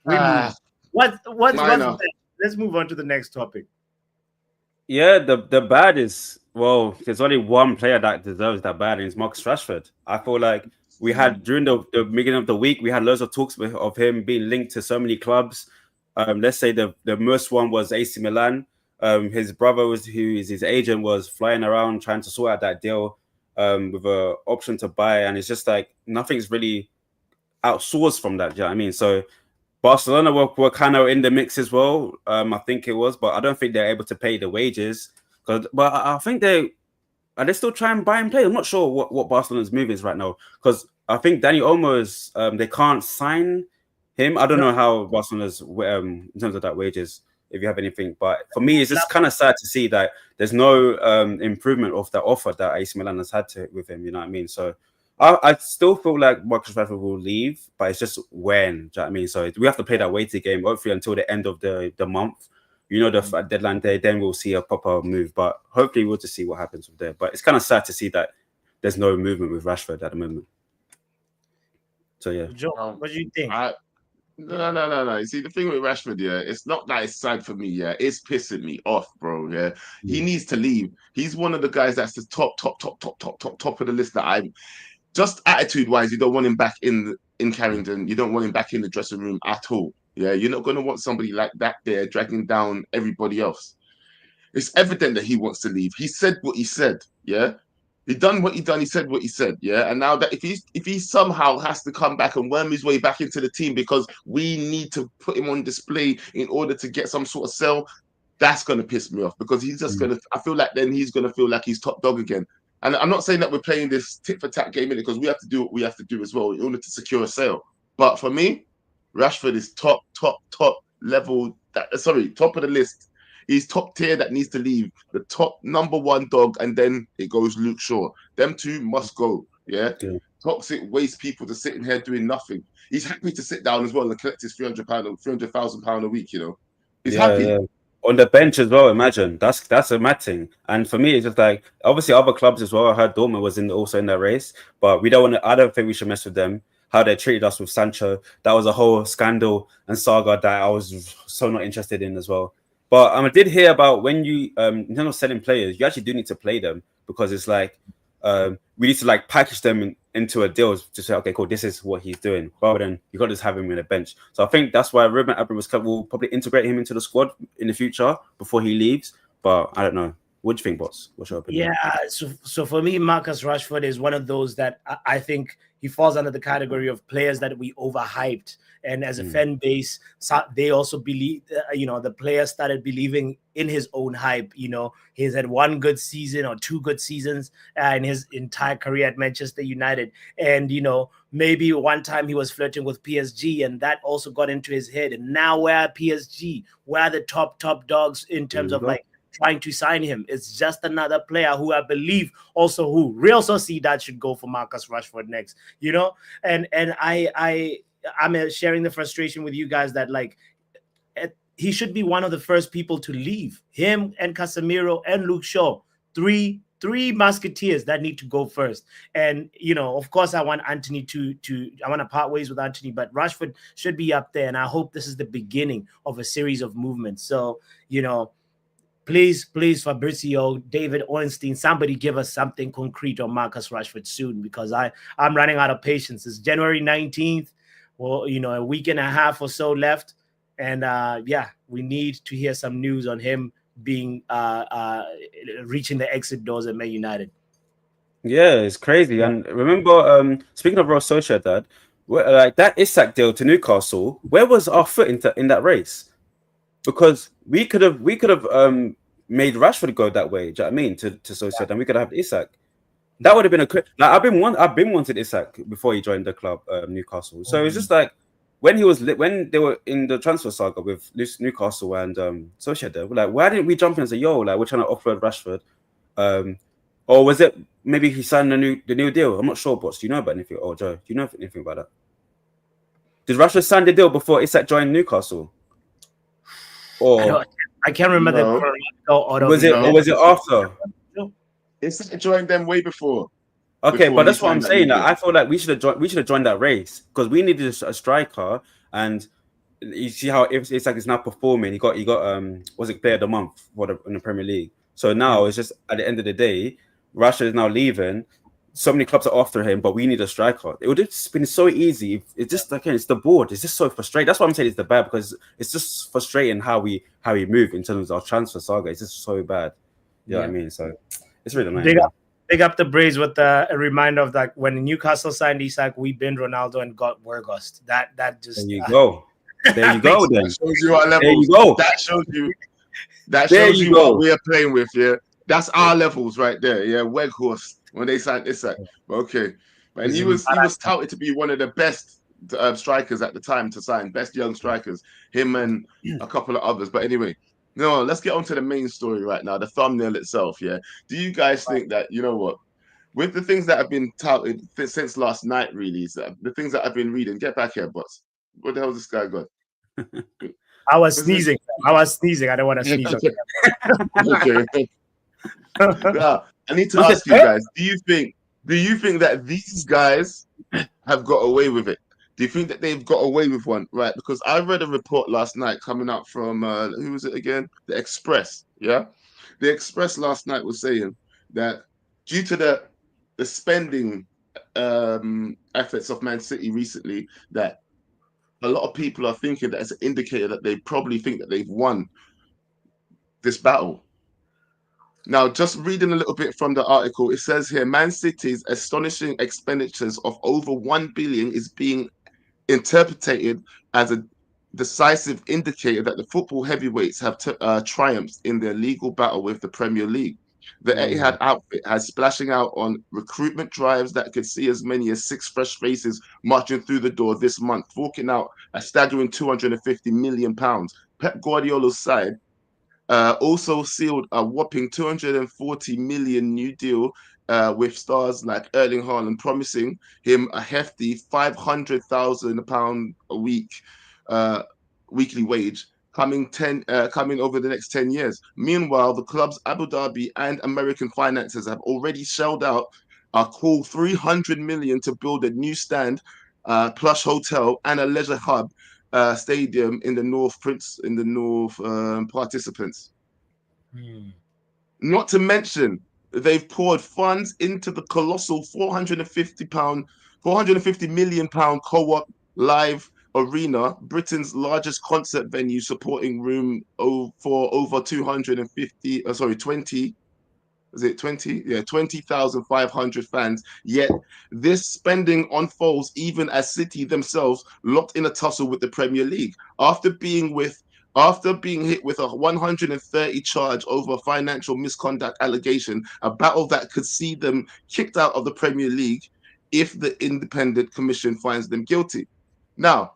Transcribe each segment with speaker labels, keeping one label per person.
Speaker 1: We move. What's
Speaker 2: Minor.
Speaker 1: let's move on to the next topic.
Speaker 3: Yeah, the bad is, well, there's only one player that deserves that bad, and it's Marcus Rashford. I feel like we had during the beginning of the week, we had loads of talks of him being linked to so many clubs. Let's say the most one was AC Milan. His brother who is his agent, was flying around trying to sort out that deal with a option to buy, and it's just like nothing's really outsourced from that. Do you know what I mean? So Barcelona were kind of in the mix as well. I think it was, but I don't think they're able to pay the wages. But I think they still try and buy and play. I'm not sure what Barcelona's move is right now, because I think Dani Olmo is they can't sign him. I don't know how Barcelona's in terms of that wages, if you have anything. But for me, it's just kind of sad to see that there's no improvement of that offer that AC Milan has had with him. You know what I mean? So I still feel like Marcus Rashford will leave, but it's just when. Do you know what I mean? So we have to play that waiting game, hopefully until the end of the month. You know, the deadline day, then we'll see a proper move. But hopefully we'll just see what happens with there. But it's kind of sad to see that there's no movement with Rashford at the moment. So yeah.
Speaker 1: Joe, what do you think?
Speaker 2: No. You see, the thing with Rashford, yeah, it's not that it's sad for me, yeah. It's pissing me off, bro. Yeah. He needs to leave. He's one of the guys that's the top of the list that I'm just attitude-wise, you don't want him back in Carrington. You don't want him back in the dressing room at all. Yeah, you're not going to want somebody like that there dragging down everybody else. It's evident that he wants to leave. He said what he said. Yeah, he done what he done. He said what he said. Yeah, and now that if he somehow has to come back and worm his way back into the team because we need to put him on display in order to get some sort of sell, that's going to piss me off, because he's just going to. I feel like then he's going to feel like he's top dog again. And I'm not saying that we're playing this tit for tat game in it, because we have to do what we have to do as well in order to secure a sale. But for me, Rashford is top level. Top of the list. He's top tier that needs to leave. The top number one dog, and then it goes Luke Shaw. Them two must go. Yeah. Toxic waste people to sitting here doing nothing. He's happy to sit down as well and collect his £300,000 a week. You know, he's happy.
Speaker 3: Yeah. On the bench as well, imagine that's a mad thing. And for me, it's just like, obviously other clubs as well. I heard Dortmund was also in that race, but we don't want to. I don't think we should mess with them. How they treated us with Sancho, that was a whole scandal and saga that I was so not interested in as well. But I did hear about when you in terms of selling players, you actually do need to play them, because it's like we need to like package them into a deal to say, okay, cool, this is what he's doing, rather than you got to just have him in a bench. So I think that's why Ruben Abrahams will probably integrate him into the squad in the future before he leaves. But I don't know. What do you think, boss? What's your opinion?
Speaker 1: Yeah, so for me, Marcus Rashford is one of those that I think he falls under the category of players that we overhyped. And as a fan base, they also believe, the players started believing in his own hype. You know, he's had one good season or two good seasons in his entire career at Manchester United. And, maybe one time he was flirting with PSG, and that also got into his head. And now we're at PSG. We're the top dogs in terms of like trying to sign him. It's just another player who I believe also who Real Sociedad should go for Marcus Rashford next, and I'm sharing the frustration with you guys that like he should be one of the first people to leave. Him and Casemiro and Luke Shaw, three musketeers that need to go first. And of course I want Antony I want to part ways with Antony, but Rashford should be up there, and I hope this is the beginning of a series of movements. So Please, Fabrizio, David Ornstein, somebody give us something concrete on Marcus Rashford soon, because I'm running out of patience. It's January 19th. Well, a week and a half or so left. And we need to hear some news on him being reaching the exit doors at Man United.
Speaker 3: Yeah, it's crazy. And remember, speaking of Real Sociedad, like that Isak deal to Newcastle, where was our foot in that race? Because we could have made Rashford go that way. Do you know what I mean? To Sociedad, and we could have Isak. That would have been I've been wanted Isak before he joined the club, Newcastle. So it's just like when they were in the transfer saga with Newcastle and Sociedad, we're like, why didn't we jump in and say, yo, like we're trying to offload Rashford? Or was it maybe he signed the new deal? I'm not sure, boss. Do you know about anything? Or Joe, do you know anything about that? Did Rashford sign the deal before Isak joined Newcastle? Or
Speaker 1: I can't remember
Speaker 3: was it after?
Speaker 2: Isak joined them way before.
Speaker 3: Okay, but that's what I'm saying. I feel like we should have joined that race, because we needed a striker, and you see how it's like it's now performing. He got was it player of the month in the Premier League. So now it's just at the end of the day, Rashford is now leaving. So many clubs are after him, but we need a striker. It would have been so easy. It's just again, it's the board. It's just so frustrating. That's why I'm saying it's the bad, because it's just frustrating how we move in terms of our transfer saga. It's just so bad. You know what I mean? So it's really annoying.
Speaker 1: Big up the Braves with a reminder of that when Newcastle signed Isak, we binned Ronaldo and got Weghorst. That just
Speaker 3: there you go. There you go. Then
Speaker 2: that shows you our levels.
Speaker 3: There you go.
Speaker 2: That shows you. That shows you what we are playing with. Yeah, that's our levels right there. Yeah, Weghorst when they signed Isak. Okay, and he was touted to be one of the best strikers at the time to sign, best young strikers. Him and a couple of others. But anyway. No, let's get on to the main story right now, the thumbnail itself, yeah? Do you guys think that, you know what, with the things that have been touted since last night, really, the things that I've been reading, get back here, boss. What the hell has this guy got?
Speaker 1: I was sneezing. I don't want to sneeze.
Speaker 2: Okay. Now, I need to ask you guys, do you think that these guys have got away with it? Do you think that they've got away with one? Right, because I read a report last night coming out from, who was it again? The Express, yeah? The Express last night was saying that due to the spending efforts of Man City recently, that a lot of people are thinking that it's an indicator that they probably think that they've won this battle. Now, just reading a little bit from the article, it says here, Man City's astonishing expenditures of over 1 billion is being interpreted as a decisive indicator that the football heavyweights have triumphed in their legal battle with the Premier League. The Etihad outfit has splashing out on recruitment drives that could see as many as 6 fresh faces marching through the door this month, forking out a staggering £250 million. Pep Guardiola's side also sealed a whopping 240 million new deal with stars like Erling Haaland, promising him a hefty £500,000 a week weekly wage coming over the next 10 years. Meanwhile, the club's Abu Dhabi and American finances have already shelled out a cool 300 million to build a new stand, plush hotel, and a leisure hub stadium in the North participants. Not to mention, they've poured funds into the colossal £450 million Co-op Live Arena, Britain's largest concert venue, supporting room for over 20,500 fans. Yet this spending unfolds even as City themselves locked in a tussle with the Premier League after being hit with a 130 charge over financial misconduct allegation, a battle that could see them kicked out of the Premier League if the independent commission finds them guilty. Now,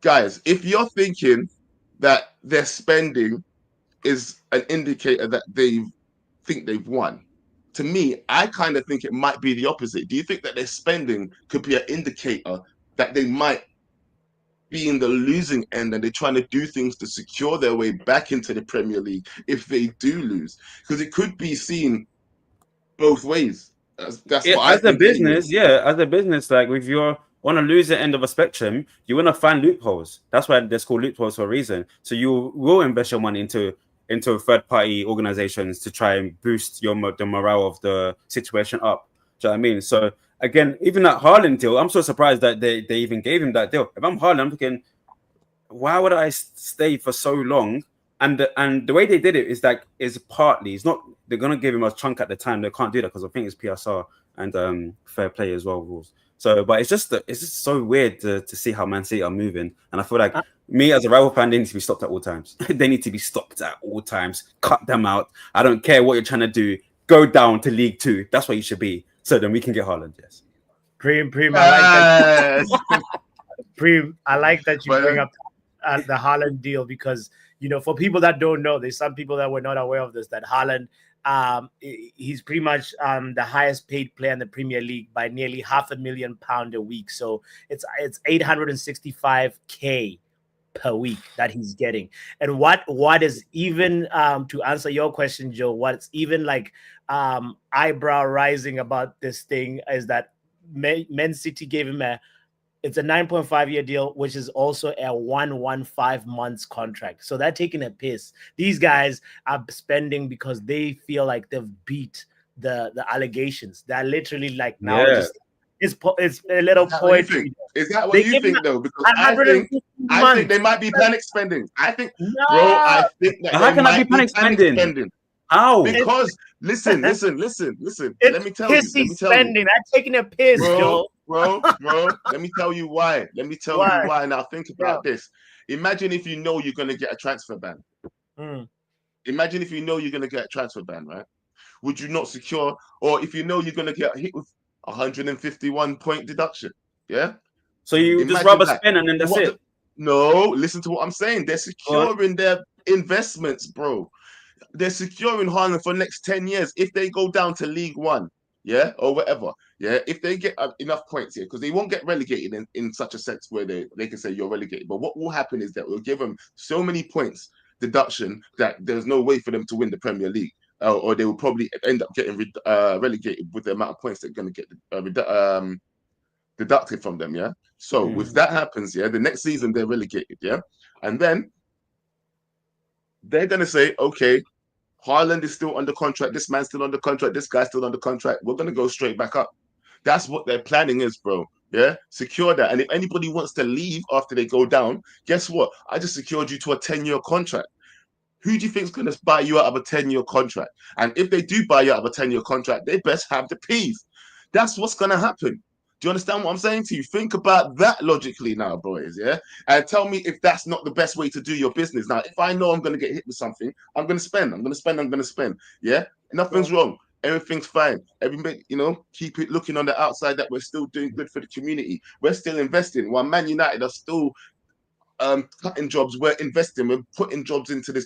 Speaker 2: guys, if you're thinking that their spending is an indicator that they think they've won, to me, I kind of think it might be the opposite. Do you think that their spending could be an indicator that they might be in the losing end and they're trying to do things to secure their way back into the Premier League if they do lose? Because it could be seen both ways. That's what I think.
Speaker 3: As a business, like if you're on a loser end of a spectrum, you want to find loopholes. That's why they're called loopholes for a reason. So you will invest your money into third-party organizations to try and boost the morale of the situation up. Do you know what I mean? So again, even that Haaland deal, I'm so surprised that they even gave him that deal. If I'm Haaland, I'm thinking, why would I stay for so long? And the way they did it is partly, it's not, they're going to give him a chunk at the time. They can't do that because I think it's PSR and fair play as well rules. So, but it's just so weird to see how Man City are moving. And I feel like me as a rival fan, they need to be stopped at all times. They need to be stopped at all times. Cut them out. I don't care what you're trying to do. Go down to League 2. That's what you should be. So then we can get Haaland, yes.
Speaker 1: Preem, I like that. Preem, I like that you bring up the Haaland deal because, for people that don't know, there's some people that were not aware of this, that Haaland, he's pretty much the highest paid player in the Premier League by nearly £500,000 a week. So it's 865K per week that he's getting. And what is even to answer your question, Joe, what's even like eyebrow rising about this thing is that Man City gave him a It's a 9.5-year deal, which is also a 115 months contract. So they're taking a piss. These guys are spending because they feel like they've beat the allegations. They're literally like now
Speaker 3: Yeah.
Speaker 1: just it's a little poetry.
Speaker 2: Is that what
Speaker 1: They
Speaker 2: you
Speaker 1: give
Speaker 2: think
Speaker 1: them
Speaker 2: though? Because I
Speaker 1: 150
Speaker 2: think they
Speaker 1: months.
Speaker 2: might be panic spending. I think,
Speaker 1: No,
Speaker 2: bro, I think that
Speaker 3: How
Speaker 2: they
Speaker 3: can that be
Speaker 2: might be
Speaker 3: panic
Speaker 2: panic
Speaker 3: spending?
Speaker 2: spending.
Speaker 3: How?
Speaker 2: Because listen. Let
Speaker 1: it's
Speaker 2: me tell you.
Speaker 1: pissy spending. I'm taking a piss, Joe.
Speaker 2: Bro. Let me tell you why.
Speaker 1: Why?
Speaker 2: Now think about this. Imagine if you know you're gonna get a transfer ban. Imagine if you know you're gonna get a transfer ban, right? Would you not secure, or if you know you're gonna get hit with 151 point deduction? Yeah.
Speaker 3: So you just
Speaker 2: Imagine
Speaker 3: rubber
Speaker 2: that.
Speaker 3: spin and then that's it.
Speaker 2: No, listen to what I'm saying. They're securing their investments, bro. They're securing Haaland for the next 10 years. If they go down to League One, yeah, or whatever, yeah, if they get enough points here, because they won't get relegated in such a sense where they can say you're relegated. But what will happen is that we'll give them so many points deduction that there's no way for them to win the Premier League. Or they will probably end up getting relegated with the amount of points they're going to get deducted from them, yeah? So if that happens, yeah, the next season they're relegated, yeah? And then they're going to say, okay, Haaland is still under contract, this man's still under contract, this guy's still under contract, we're going to go straight back up. That's what their planning is, bro. Yeah, secure that. And if anybody wants to leave after they go down, guess what? I just secured you to a 10-year contract. Who do you think is going to buy you out of a 10-year contract? And if they do buy you out of a 10-year contract, they best have the peas. That's what's going to happen. Do you understand what I'm saying to you? Think about that logically now, boys, yeah? And tell me if that's not the best way to do your business. Now, if I know I'm going to get hit with something, I'm going to spend, yeah? Nothing's wrong. Everything's fine. Everybody, keep it looking on the outside that we're still doing good for the community. We're still investing. While Man United are still cutting jobs, we're investing, we're putting jobs into this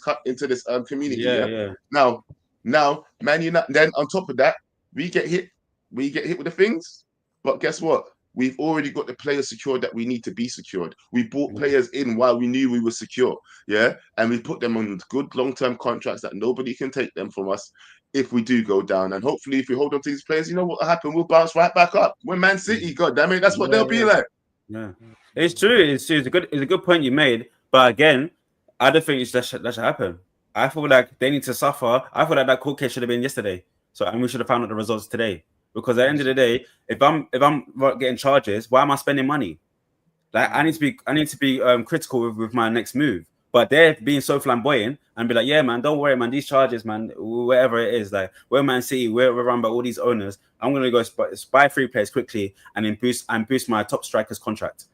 Speaker 2: community. Yeah. Now Man United, then on top of that, we get hit with the things, but guess what? We've already got the players secured that we need to be secured. We brought players in while we knew we were secure, yeah, and we put them on good long-term contracts that nobody can take them from us if we do go down. And hopefully, if we hold on to these players, you know what will happen? We'll bounce right back up. We're Man City, God damn it, that's what they'll be like.
Speaker 3: Yeah, it's true. It's a good point you made. But again, I don't think that should happen. I feel like they need to suffer. I feel like that court case should have been yesterday. And we should have found out the results today. Because at the end of the day, if I'm getting charges, why am I spending money? Like I need to be critical with my next move. But they're being so flamboyant and be like, yeah, man, don't worry, man. These charges, man, whatever it is, like we're Man City, we're run by all these owners. I'm gonna go buy 3 players quickly and then boost my top striker's contract.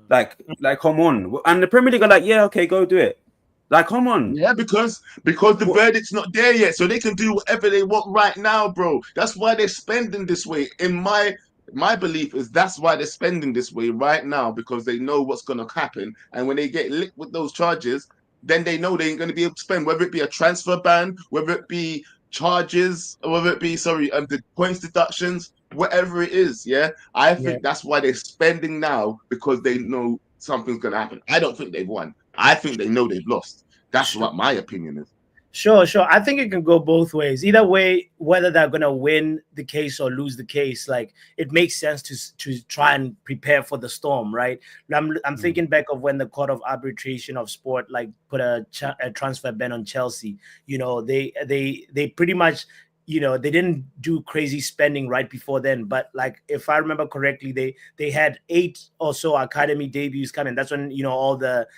Speaker 3: Like, come on. And the Premier League are like, yeah, okay, go do it. Like, come on.
Speaker 2: Yeah, because the verdict's not there yet, so they can do whatever they want right now, bro. That's why they're spending this way. In my belief is that's why they're spending this way right now, because they know what's going to happen. And when they get licked with those charges, then they know they ain't going to be able to spend, whether it be a transfer ban, whether it be charges, or whether it be, the points deductions, whatever it is, yeah? I think that's why they're spending now, because they know something's going to happen. I don't think they've won. I think they know they've lost. That's what my opinion is.
Speaker 1: Sure. I think it can go both ways. Either way, whether they're going to win the case or lose the case, like it makes sense to try and prepare for the storm, right? I'm thinking back of when the Court of Arbitration of Sport like put a transfer ban on Chelsea. They pretty much, they didn't do crazy spending right before then, but like if I remember correctly, they had 8 or so academy debuts coming. That's when all the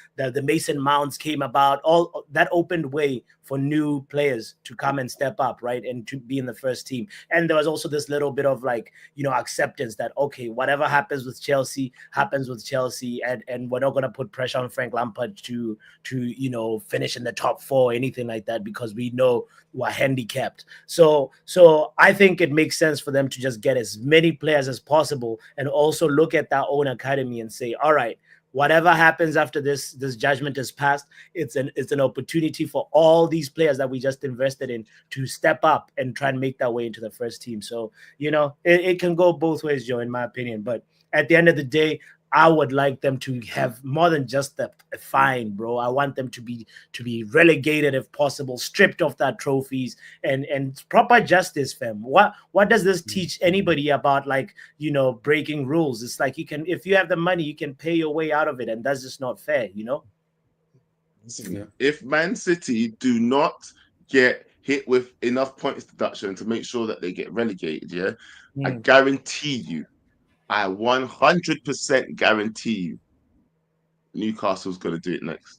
Speaker 1: Mason Mounts came about. All that opened way for new players to come and step up, right, and to be in the first team. And there was also this little bit of like acceptance that okay, whatever happens with Chelsea happens with Chelsea, and we're not going to put pressure on Frank Lampard to finish in the top 4 or anything like that, because we know we're handicapped. So I think it makes sense for them to just get as many players as possible and also look at their own academy and say, all right, whatever happens after this judgment is passed, it's an opportunity for all these players that we just invested in to step up and try and make their way into the first team. So, it can go both ways, Joe, in my opinion. But at the end of the day, I would like them to have more than just a fine, bro. I want them to be relegated if possible, stripped of that trophies, and proper justice, fam. What does this teach anybody about, like, you know, breaking rules? It's like, you can, if you have the money, you can pay your way out of it, and that's just not fair, you know.
Speaker 2: If Man City do not get hit with enough points deduction to make sure that they get relegated, I guarantee you, I 100% guarantee you, Newcastle's going to do it next.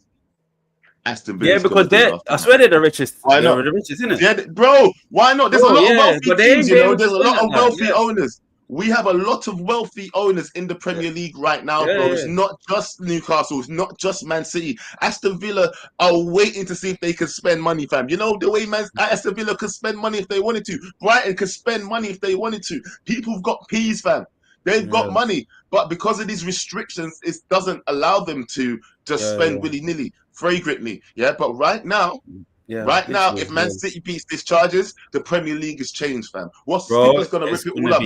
Speaker 2: Aston Villa's
Speaker 3: because I swear they're the richest.
Speaker 2: Why not?
Speaker 3: They're the richest, isn't it?
Speaker 2: Yeah, bro, why not? There's a lot of wealthy teams, you know. There's a lot of wealthy owners. We have a lot of wealthy owners in the Premier League right now, bro. It's not just Newcastle. It's not just Man City. Aston Villa are waiting to see if they can spend money, fam. You know, the way Aston Villa could spend money if they wanted to. Brighton could spend money if they wanted to. People have got peas, fam. They've got money. But because of these restrictions, it doesn't allow them to just spend willy-nilly, fragrantly. Yeah, but right now, if Man City beats these charges, the Premier League has changed, fam. What's going to rip it all up?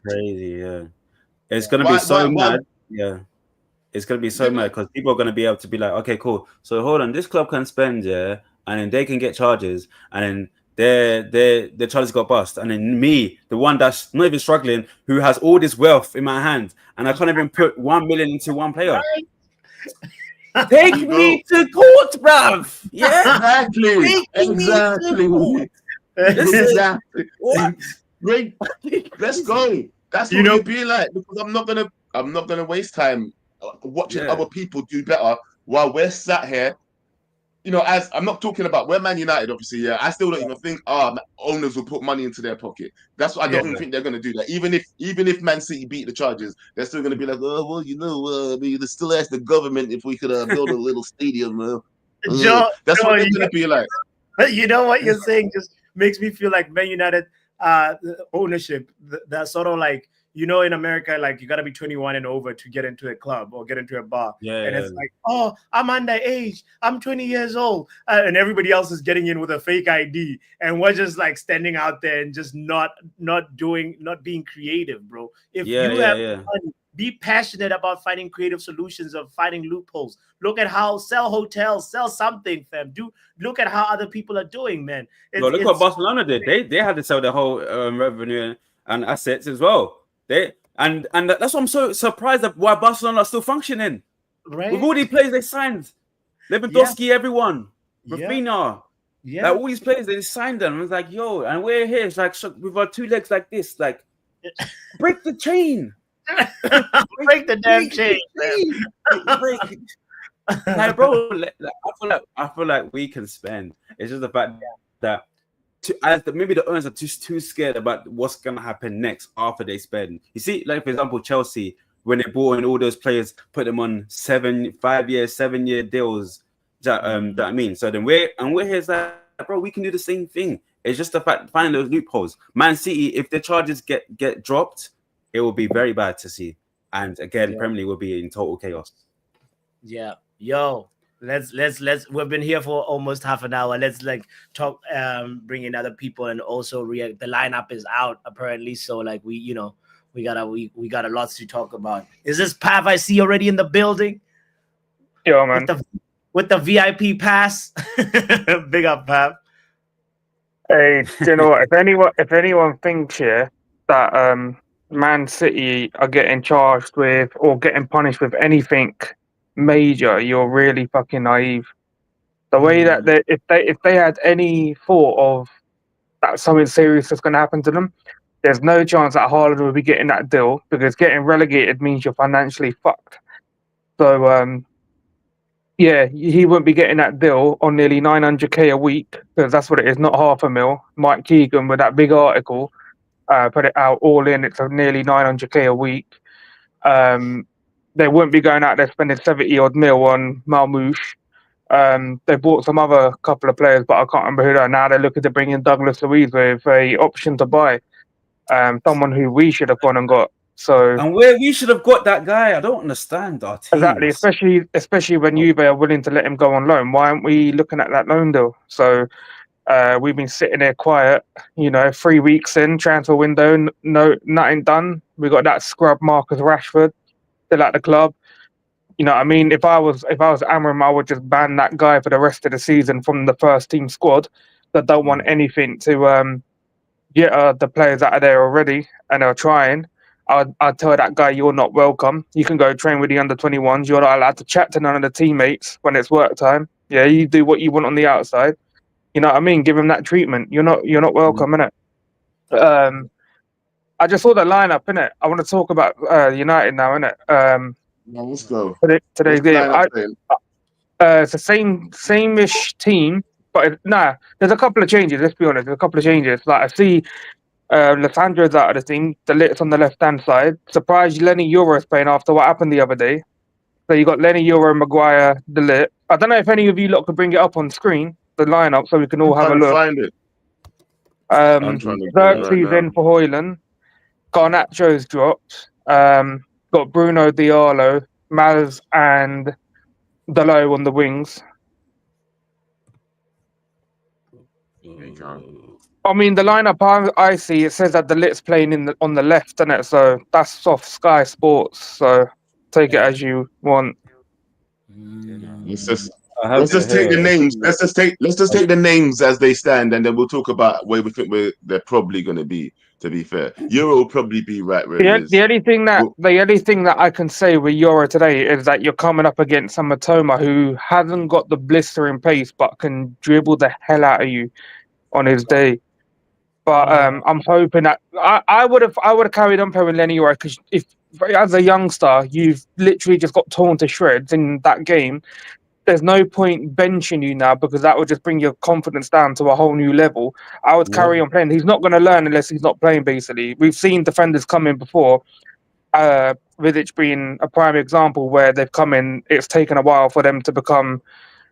Speaker 3: Crazy, It's going to be so mad. It's going to be so mad because people are going to be able to be like, okay, cool. So hold on, this club can spend, and then they can get charges, and then their charges got bust, and then me, the one that's not even struggling, who has all this wealth in my hand, and I can't even put 1 million into one player. Take me to court, bruv. Yeah,
Speaker 2: exactly.
Speaker 3: What?
Speaker 2: Great. Let's go. That's what you'll be like, because I'm not gonna waste time watching other people do better while we're sat here. You know, as I'm not talking about, we're Man United, obviously. I still don't even think owners will put money into their pocket. That's what I don't even think they're going to do that. Even if Man City beat the charges, they're still going to be like, oh well, you know, they still ask the government if we could build a little stadium. That's what they're going to be like.
Speaker 1: You know what you're saying just makes me feel like Man United ownership. That's sort of like, you know, in America, like, you got to be 21 and over to get into a club or get into a bar. It's like, oh, I'm underage. I'm 20 years old. And everybody else is getting in with a fake ID. And we're just like standing out there and just not being creative, bro. If you have money, be passionate about finding creative solutions of finding loopholes. Look at how sell hotels, sell something, fam. Look at how other people are doing, man.
Speaker 3: Look what Barcelona did. They had to sell their whole revenue and assets as well. And that's why I'm so surprised at why Barcelona are still functioning.
Speaker 1: Right.
Speaker 3: With all these players they signed. Lewandowski, everyone. Rafinha. Like, all these players, they signed them. It's like, yo, and we're here. It's like, with our two legs like this. Like, break the chain.
Speaker 1: break the damn chain.
Speaker 3: Break. Like, bro, I feel like we can spend. It's just the fact that maybe the owners are too scared about what's gonna happen next after they spend. You see, like, for example, Chelsea, when they brought in all those players, put them on 7-year deals. That I mean, so then we're here like, bro, we can do the same thing. It's just the fact finding those loopholes. Man City, if their charges get dropped, it will be very bad to see. And again, Premier League will be in total chaos.
Speaker 1: Yeah, yo. Let's we've been here for almost half an hour. Let's like talk, bring in other people, and also react. The lineup is out apparently, so like we got a lot to talk about. Is this Pav I see already in the building?
Speaker 4: Yo, man.
Speaker 1: With the VIP pass. Big up, Pav.
Speaker 4: Hey, do you know what? If anyone thinks here that Man City are getting charged with or getting punished with anything major, you're really fucking naive. The way that if they had any thought of that something serious is going to happen to them, there's no chance that Haaland will be getting that deal, because getting relegated means you're financially fucked. So he wouldn't be getting that deal on nearly 900k a week, because that's what it is, not $500,000. Mike Keegan with that big article put it out all in. It's nearly 900k a week. They wouldn't be going out there spending 70 odd mil on Malmouche. They bought some other couple of players, but I can't remember who they are. Now they're looking to bring in Douglas Luiz with a option to buy. Someone who we should have gone and got. So,
Speaker 3: and where we should have got that guy, I don't understand our team.
Speaker 4: Exactly, especially when Juve are willing to let him go on loan. Why aren't we looking at that loan deal? So we've been sitting there quiet, 3 weeks in, transfer window, nothing done. We got that scrub Marcus Rashford still at the club. You know what I mean? If I was Amram, I would just ban that guy for the rest of the season from the first team squad that don't want anything to get the players out of there already and are trying. I'd tell that guy, you're not welcome. You can go train with the under-21s. You're not allowed to chat to none of the teammates when it's work time. Yeah, you do what you want on the outside. You know what I mean? Give him that treatment. You're not welcome, innit? I just saw the lineup, innit? I want to talk about United now, innit?
Speaker 2: Now, let's go.
Speaker 4: Today's
Speaker 2: What's the
Speaker 4: game.
Speaker 2: lineup saying?
Speaker 4: It's the same-ish team, but there's a couple of changes. Let's be honest, there's a couple of changes. Like I see, Lissandro's out of the team. The Lit's on the left-hand side. Surprised Lenny Euro is playing after what happened the other day. So you got Lenny Euro, Maguire, the Lit. I don't know if any of you lot could bring it up on screen, the lineup, so we can all have a look.
Speaker 2: Find it. I'm trying to get it
Speaker 4: Xerxes
Speaker 2: right
Speaker 4: in for Hoyland. Garnacho's dropped. Got Bruno Diallo, Maz, and Dalot on the wings. I mean, the lineup I see, it says that the Lit's playing on the left, innit? So that's off Sky Sports. So take it as you want.
Speaker 2: Let's just take the names. Let's just take the names as they stand, and then we'll talk about where we think they're probably going to be. To be fair, Euro will probably be right where it is.
Speaker 4: The only thing that I can say with Euro today is that you're coming up against some Matoma who hasn't got the blistering pace, but can dribble the hell out of you on his day. But I'm hoping that I would have carried on playing Lenny Euro, because if as a youngster you've literally just got torn to shreds in that game, there's no point benching you now, because that would just bring your confidence down to a whole new level. I would carry on playing. He's not going to learn unless he's not playing, basically. We've seen defenders come in before, Vidic being a prime example, where they've come in, it's taken a while for them to become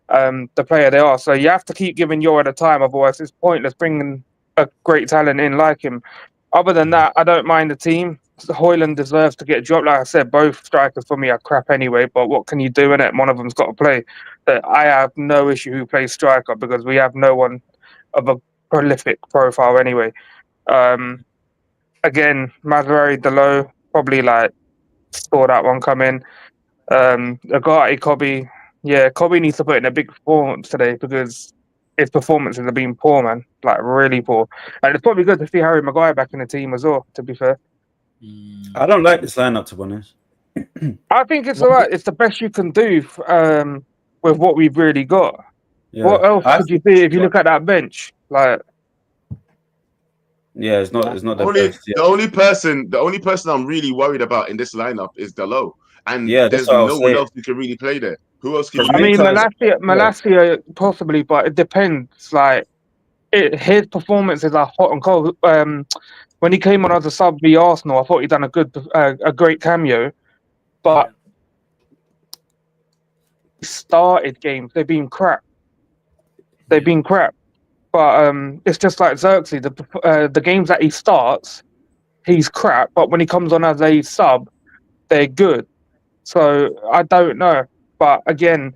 Speaker 4: the player they are. So you have to keep giving Euro the time, otherwise it's pointless bringing a great talent in like him. Other than that, I don't mind the team. Hoyland deserves to get dropped. Like I said, both strikers for me are crap anyway, but what can you do in it? One of them's got to play. But I have no issue who plays striker, because we have no one of a prolific profile anyway. Again, Mazraoui, Dalot, probably like saw that one come in. Agati, Kobe. Yeah, Kobe needs to put in a big performance today, because his performances have been poor, man. Like really poor. And it's probably good to see Harry Maguire back in the team as well, to be fair.
Speaker 3: I don't like this lineup, to be honest.
Speaker 4: I think it's all right. It's the best you can do with what we've really got. Yeah. What else could you do if you look at that bench? Like,
Speaker 3: yeah, it's not the best. Yeah.
Speaker 2: The only person I'm really worried about in this lineup is Dalot, and there's no one else who can really play there. Who else can?
Speaker 4: I mean, Malacia possibly, but it depends. Like, his performances are hot and cold. When he came on as a sub v Arsenal, I thought he'd done a great cameo, but started games, they've been crap. But it's just like Xerxes. The games that he starts, he's crap. But when he comes on as a sub, they're good. So I don't know. But again,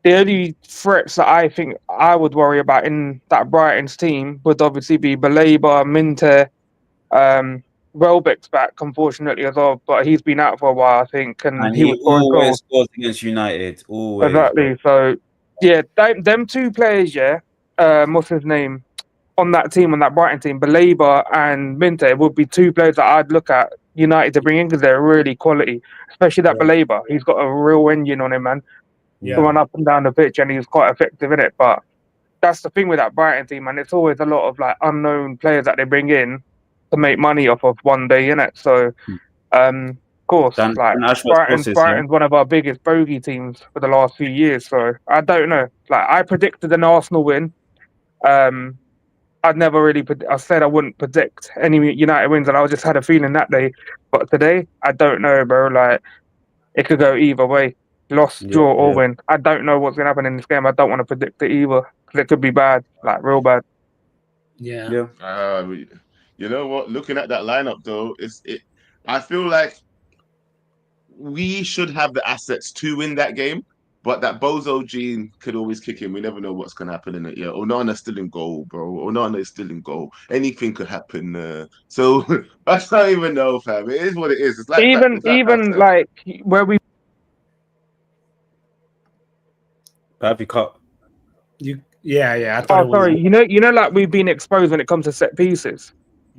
Speaker 4: the only threats that I think I would worry about in that Brighton's team would obviously be Baleba, Minte. Welbeck's back, unfortunately, as well, but he's been out for a while, I think, and he
Speaker 3: always scores against United. Always.
Speaker 4: Exactly. So, yeah, them two players, what's his name, on that team, on that Brighton team, Baleba and Minte would be two players that I'd look at United to bring in, because they're really quality, especially that Baleba. He's got a real engine on him, man. To run up and down the pitch, and he's quite effective in it. But that's the thing with that Brighton team, and it's always a lot of like unknown players that they bring in to make money off of one day, innit? So, of course, Brighton's one of our biggest bogey teams for the last few years. So I don't know. Like, I predicted an Arsenal win. I'd never really. I said I wouldn't predict any United wins, and I just had a feeling that day. But today, I don't know, bro. Like, it could go either way. Loss, draw, or win. I don't know what's gonna happen in this game. I don't want to predict it either, because it could be bad, like real bad.
Speaker 1: Yeah.
Speaker 2: You know what? Looking at that lineup, though, I feel like we should have the assets to win that game, but that Bozo gene could always kick in. We never know what's gonna happen in it. Yeah, Onana's still in goal, bro. Onana is still in goal. Anything could happen. So I don't even know, fam. It is what it is. It's like
Speaker 4: even like where we
Speaker 3: Pav, you cut.
Speaker 1: I thought it was.
Speaker 4: sorry. You know, like we've been exposed when it comes to set pieces.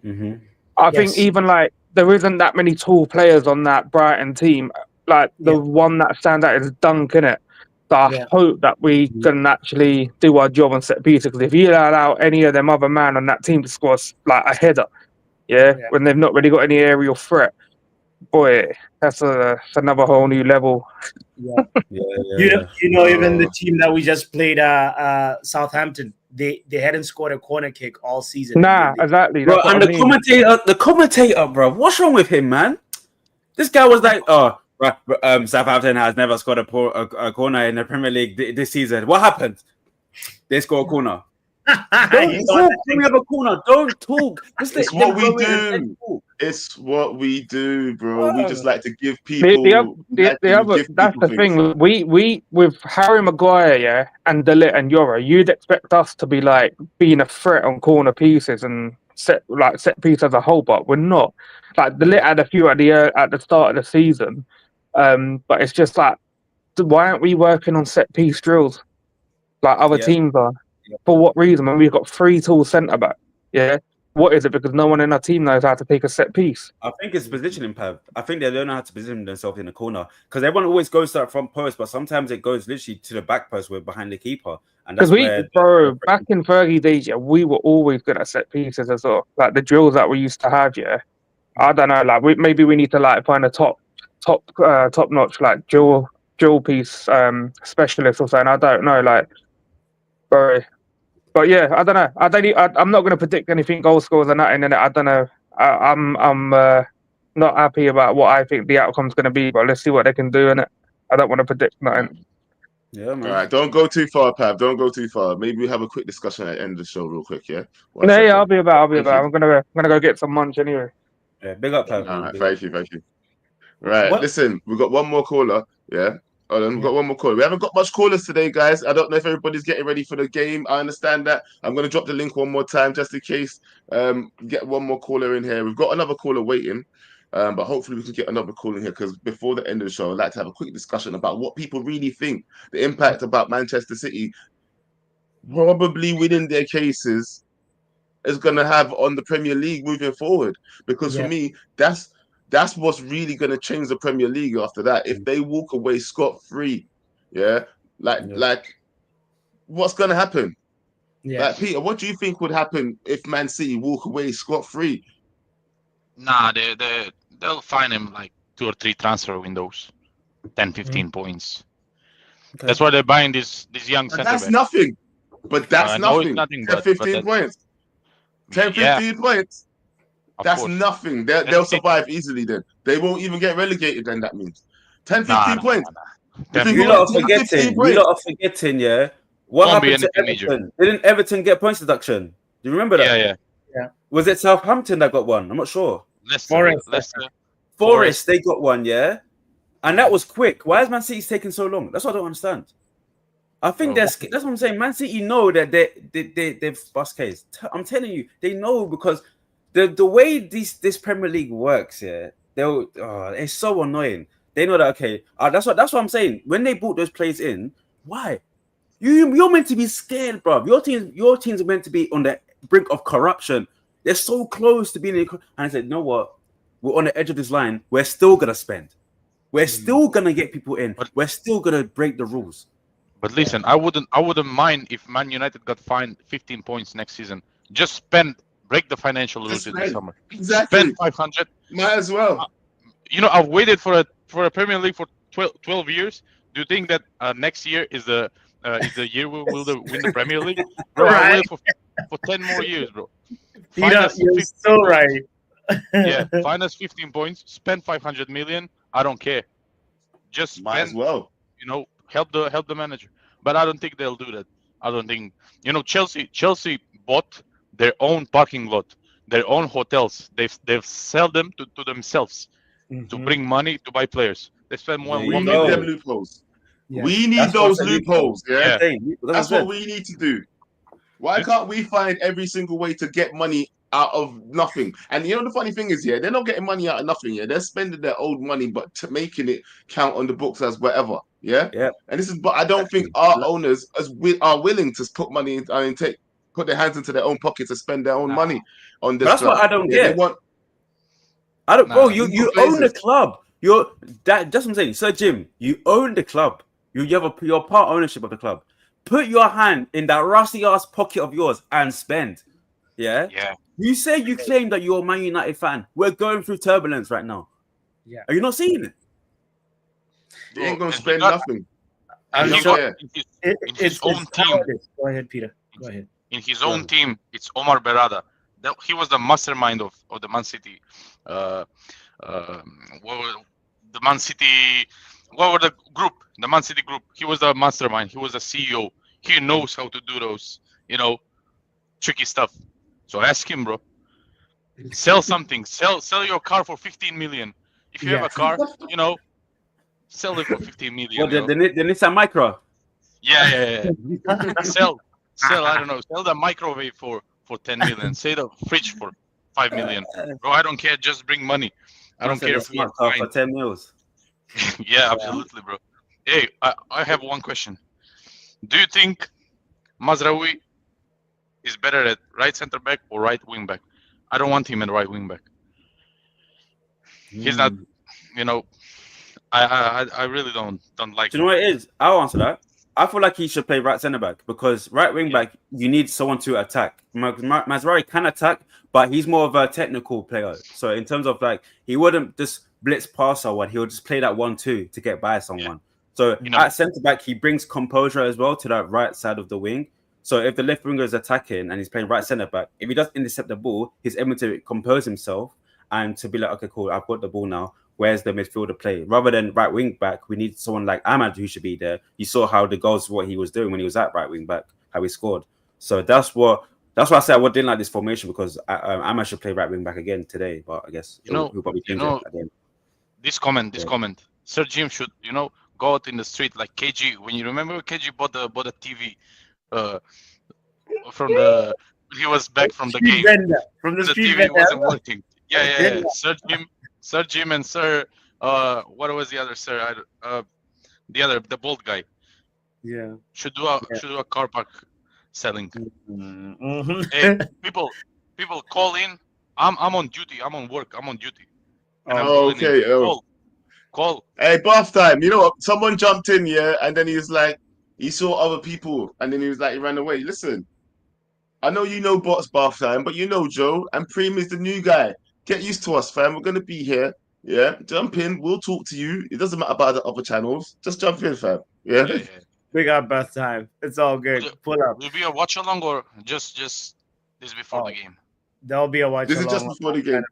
Speaker 3: Mm-hmm.
Speaker 4: I
Speaker 1: Yes.
Speaker 4: think even like there isn't that many tall players on that Brighton team. Like the one that stands out is Dunk, innit? So I hope that we can actually do our job on set pieces. Because if you allow any of them other man on that team to score like a header, when they've not really got any aerial threat, boy, that's another whole new level.
Speaker 1: You know, even the team that we just played, Southampton, they hadn't scored a corner kick all season.
Speaker 4: Nah, exactly.
Speaker 3: Bro,
Speaker 4: That's
Speaker 3: and
Speaker 4: what I mean.
Speaker 3: the commentator, bro, what's wrong with him, man? This guy was like, Southampton has never scored a corner in the Premier League this season. What happened? They score a corner. Don't talk when we have a corner. Don't talk.
Speaker 2: It's what we do. It's what we do, bro. We just like to give people.
Speaker 4: That's the thing. We with Harry Maguire, and De Ligt and Yoro, you'd expect us to be like being a threat on corner pieces and set piece as a whole, but we're not. Like De Ligt had a few at the start of the season, but it's just like, why aren't we working on set piece drills like other teams are? For what reason? When we've got 3 tall centre back, what is it? Because no one in our team knows how to take a set piece.
Speaker 3: I think it's positioning, Pav. I think they don't know how to position themselves in the corner because everyone always goes to that front post, but sometimes it goes literally to the back post, where behind the keeper. And because
Speaker 4: back in Fergie days, we were always good at set pieces as well. Like the drills that we used to have, I don't know. Like maybe we need to like find a top notch like drill piece specialist or something. I don't know, like, bro. But yeah, I don't know. I'm not going to predict anything goal scores or nothing in it. I don't know. I'm not happy about what I think the outcome's going to be. But let's see what they can do in it. I don't want to predict nothing.
Speaker 2: Yeah, man. All right, don't go too far, Pav. Don't go too far. Maybe we have a quick discussion at the end of the show, real quick. Yeah.
Speaker 4: I'll be about. I'm gonna go get some munch anyway.
Speaker 3: Yeah, big up, Pav.
Speaker 2: All right, thank you. Right, listen, we've got one more caller. Yeah. We've got one more caller. We haven't got much callers today, guys. I don't know if everybody's getting ready for the game. I understand that. I'm going to drop the link one more time just in case. Get one more caller in here. We've got another caller waiting, but hopefully we can get another call in here because before the end of the show, I'd like to have a quick discussion about what people really think the impact about Manchester City probably winning their cases is going to have on the Premier League moving forward. Because for me, that's what's really going to change the Premier League after that. If they walk away scot-free, like what's going to happen? Yeah. Like, Peter, what do you think would happen if Man City walk away scot-free?
Speaker 5: Nah, they'll find him like 2 or 3 transfer windows, 10, 15 points. Okay. That's why they're buying this young centre back.
Speaker 2: That's nothing. But that's nothing. 10, 15 points. 10, 15 points. That's nothing. They'll survive easily then. They won't even get relegated then, that means. 10, 15 points.
Speaker 3: You lot are forgetting, What happened to Everton? Didn't Everton get points deduction? Do you remember that?
Speaker 5: Yeah.
Speaker 3: Was it Southampton that got one? I'm not sure. Forest, they got one, and that was quick. Why is Man City taking so long? That's what I don't understand. I think that's what I'm saying. Man City know that they've bust case. I'm telling you, they know because the way this Premier League works, it's so annoying. They know that that's what I'm saying. When they brought those players in, why? You're meant to be scared, bro. Your teams are meant to be on the brink of corruption. They're so close to being in. And I said, you know what? We're on the edge of this line. We're still gonna spend. We're still gonna get people in. We're still gonna break the rules.
Speaker 5: But listen, I wouldn't mind if Man United got fined 15 points next season. Just break the financial rules in the summer.
Speaker 2: Exactly.
Speaker 5: Spend 500.
Speaker 2: Might as well.
Speaker 5: I've waited for a Premier League for 12 years. Do you think that next year is the year we will win the Premier League? Bro, I waited for 10 more years, bro.
Speaker 1: Peter, you're so right.
Speaker 5: Find us 15 points. Spend 500 million. I don't care. Just spend,
Speaker 2: might as well.
Speaker 5: Help the manager. But I don't think they'll do that. I don't think Chelsea bought their own parking lot, their own hotels. They've sold them to themselves to bring money to buy players. They spend more.
Speaker 2: We need them loopholes. Yeah. We need those loopholes. Yeah, that's what we need to do. Why can't we find every single way to get money out of nothing? And the funny thing is, they're not getting money out of nothing. They're spending their old money, but making it count on the books as whatever. Yeah.
Speaker 3: Yeah.
Speaker 2: And this is, but I don't think our owners are willing to put money in, put their hands into their own pockets and spend their own money on this.
Speaker 3: That's
Speaker 2: club.
Speaker 3: what I don't
Speaker 2: They
Speaker 3: get.
Speaker 2: want.
Speaker 3: I don't, bro.
Speaker 5: Nah.
Speaker 3: You own the club. That's what I'm saying. Sir Jim, you own the club. You're part ownership of the club. Put your hand in that rusty ass pocket of yours and spend. Yeah.
Speaker 5: Yeah.
Speaker 3: You say you claim that you're a Man United fan. We're going through turbulence right now.
Speaker 1: Yeah.
Speaker 3: Are you not seeing it?
Speaker 2: They ain't gonna
Speaker 5: And
Speaker 2: spend
Speaker 5: he got-
Speaker 2: nothing.
Speaker 1: I'm
Speaker 5: he
Speaker 1: sure
Speaker 5: got in his
Speaker 1: it's
Speaker 5: own team.
Speaker 1: Go ahead, Peter. Go ahead.
Speaker 5: In his own team, it's Omar Berrada. He was the mastermind of the Man City. What were the Man City? What were the group? The Man City group. He was the mastermind. He was the CEO. He knows how to do those, tricky stuff. So ask him, bro. Sell something. Sell your car for 15 million. If you have a car, sell it for 15 million.
Speaker 3: What the Nissan Micra?
Speaker 5: Yeah. Sell. I don't know. Sell the microwave for 10 million. Say the fridge for 5 million. Bro, I don't care. Just bring money. I don't care if you're
Speaker 3: for 10 mils.
Speaker 5: Yeah, absolutely, bro. Hey, I have one question. Do you think Mazraoui is better at right center back or right wing back? I don't want him at right wing back. He's not. I really don't like.
Speaker 3: Do you know what it is? I'll answer that. I feel like he should play right centre back because right wing back, you need someone to attack. Mazraoui can attack, but he's more of a technical player. So in terms of he wouldn't just blitz past someone. He would just play that 1-2 to get by someone. So at centre back, he brings composure as well to that right side of the wing. So if the left winger is attacking and he's playing right centre back, if he does intercept the ball, he's able to compose himself and to be like, okay, cool, I've got the ball now. Where's the midfielder play? Rather than right wing back, we need someone like Ahmad who should be there. You saw how the goals, what he was doing when he was at right wing back, how he scored. So that's why I said I didn't like this formation because Ahmad should play right wing back again today. But I guess he'll probably change it again.
Speaker 5: This comment. Sir Jim should, go out in the street like KG. When you remember KG bought a TV he was back from the game.
Speaker 1: From the
Speaker 5: TV wasn't working. Yeah. Sir Jim and Sir what was the other Sir? The bald guy.
Speaker 1: Yeah.
Speaker 5: Should do a car park selling.
Speaker 1: Mm-hmm.
Speaker 5: Hey, people call in. I'm on duty. I'm on work. I'm on duty. And I'm
Speaker 2: Oh,
Speaker 5: calling
Speaker 2: okay.
Speaker 5: in. Call.
Speaker 2: Hey, bath time. You know what? Someone jumped in, and then he was like, he saw other people, and then he was like, he ran away. Listen, I know you know Bot's bath time, but you know Joe, and Preem is the new guy. Get used to us, fam. We're gonna be here. Yeah, jump in. We'll talk to you. It doesn't matter about the other channels. Just jump in, fam. Yeah.
Speaker 1: Big up bath time. It's all good. Pull up.
Speaker 5: Will be a watch along or just this before the game?
Speaker 1: There'll be a watch
Speaker 2: This
Speaker 1: along.
Speaker 2: is just before the game.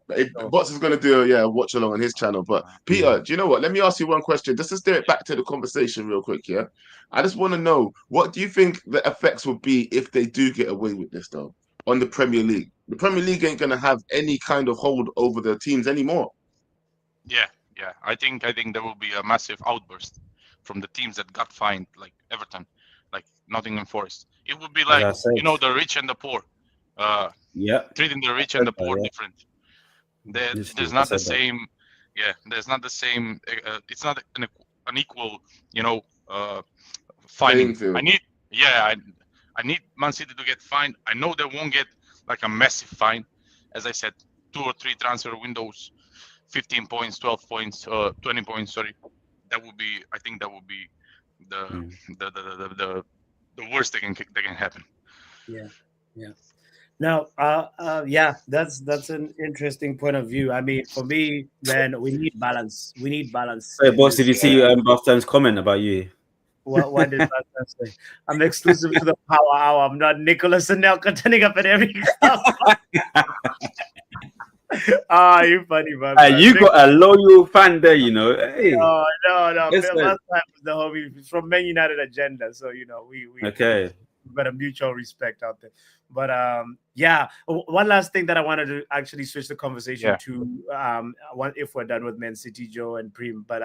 Speaker 2: Bots is going to do a watch along on his channel. But Peter, do you know what? Let me ask you one question. Just to steer it back to the conversation real quick, yeah? I just want to know, what do you think the effects would be if they do get away with this, though, on the Premier League? The Premier League ain't going to have any kind of hold over the teams anymore.
Speaker 5: Yeah. I think there will be a massive outburst from the teams that got fined, like Everton, like Nottingham Forest. It would be like, the rich and the poor. Treating the rich and the poor different. There's not the same. Yeah, there's not the same. It's not an equal, fining. I need Man City to get fined. I know they won't get like a massive fine. As I said, 2 or 3 transfer windows, 15 points, 12 points, 20 points. Sorry, I think that would be the worst that can happen.
Speaker 1: Yeah. Now, that's an interesting point of view. I mean, for me, man, we need balance.
Speaker 3: Hey, boss, did you see Bath Time's comment about you?
Speaker 1: What did Bath Time say? I'm exclusive to the Power Hour. I'm not Nicholas and Nelka turning up at every club. You funny, man.
Speaker 3: You got a loyal fan there, Hey.
Speaker 1: No. Bath Time was the homie. He's from Man United agenda, so we
Speaker 3: okay.
Speaker 1: Got a mutual respect out there. But one last thing that I wanted to actually switch the conversation to, if we're done with Man City, Joe and Preem, but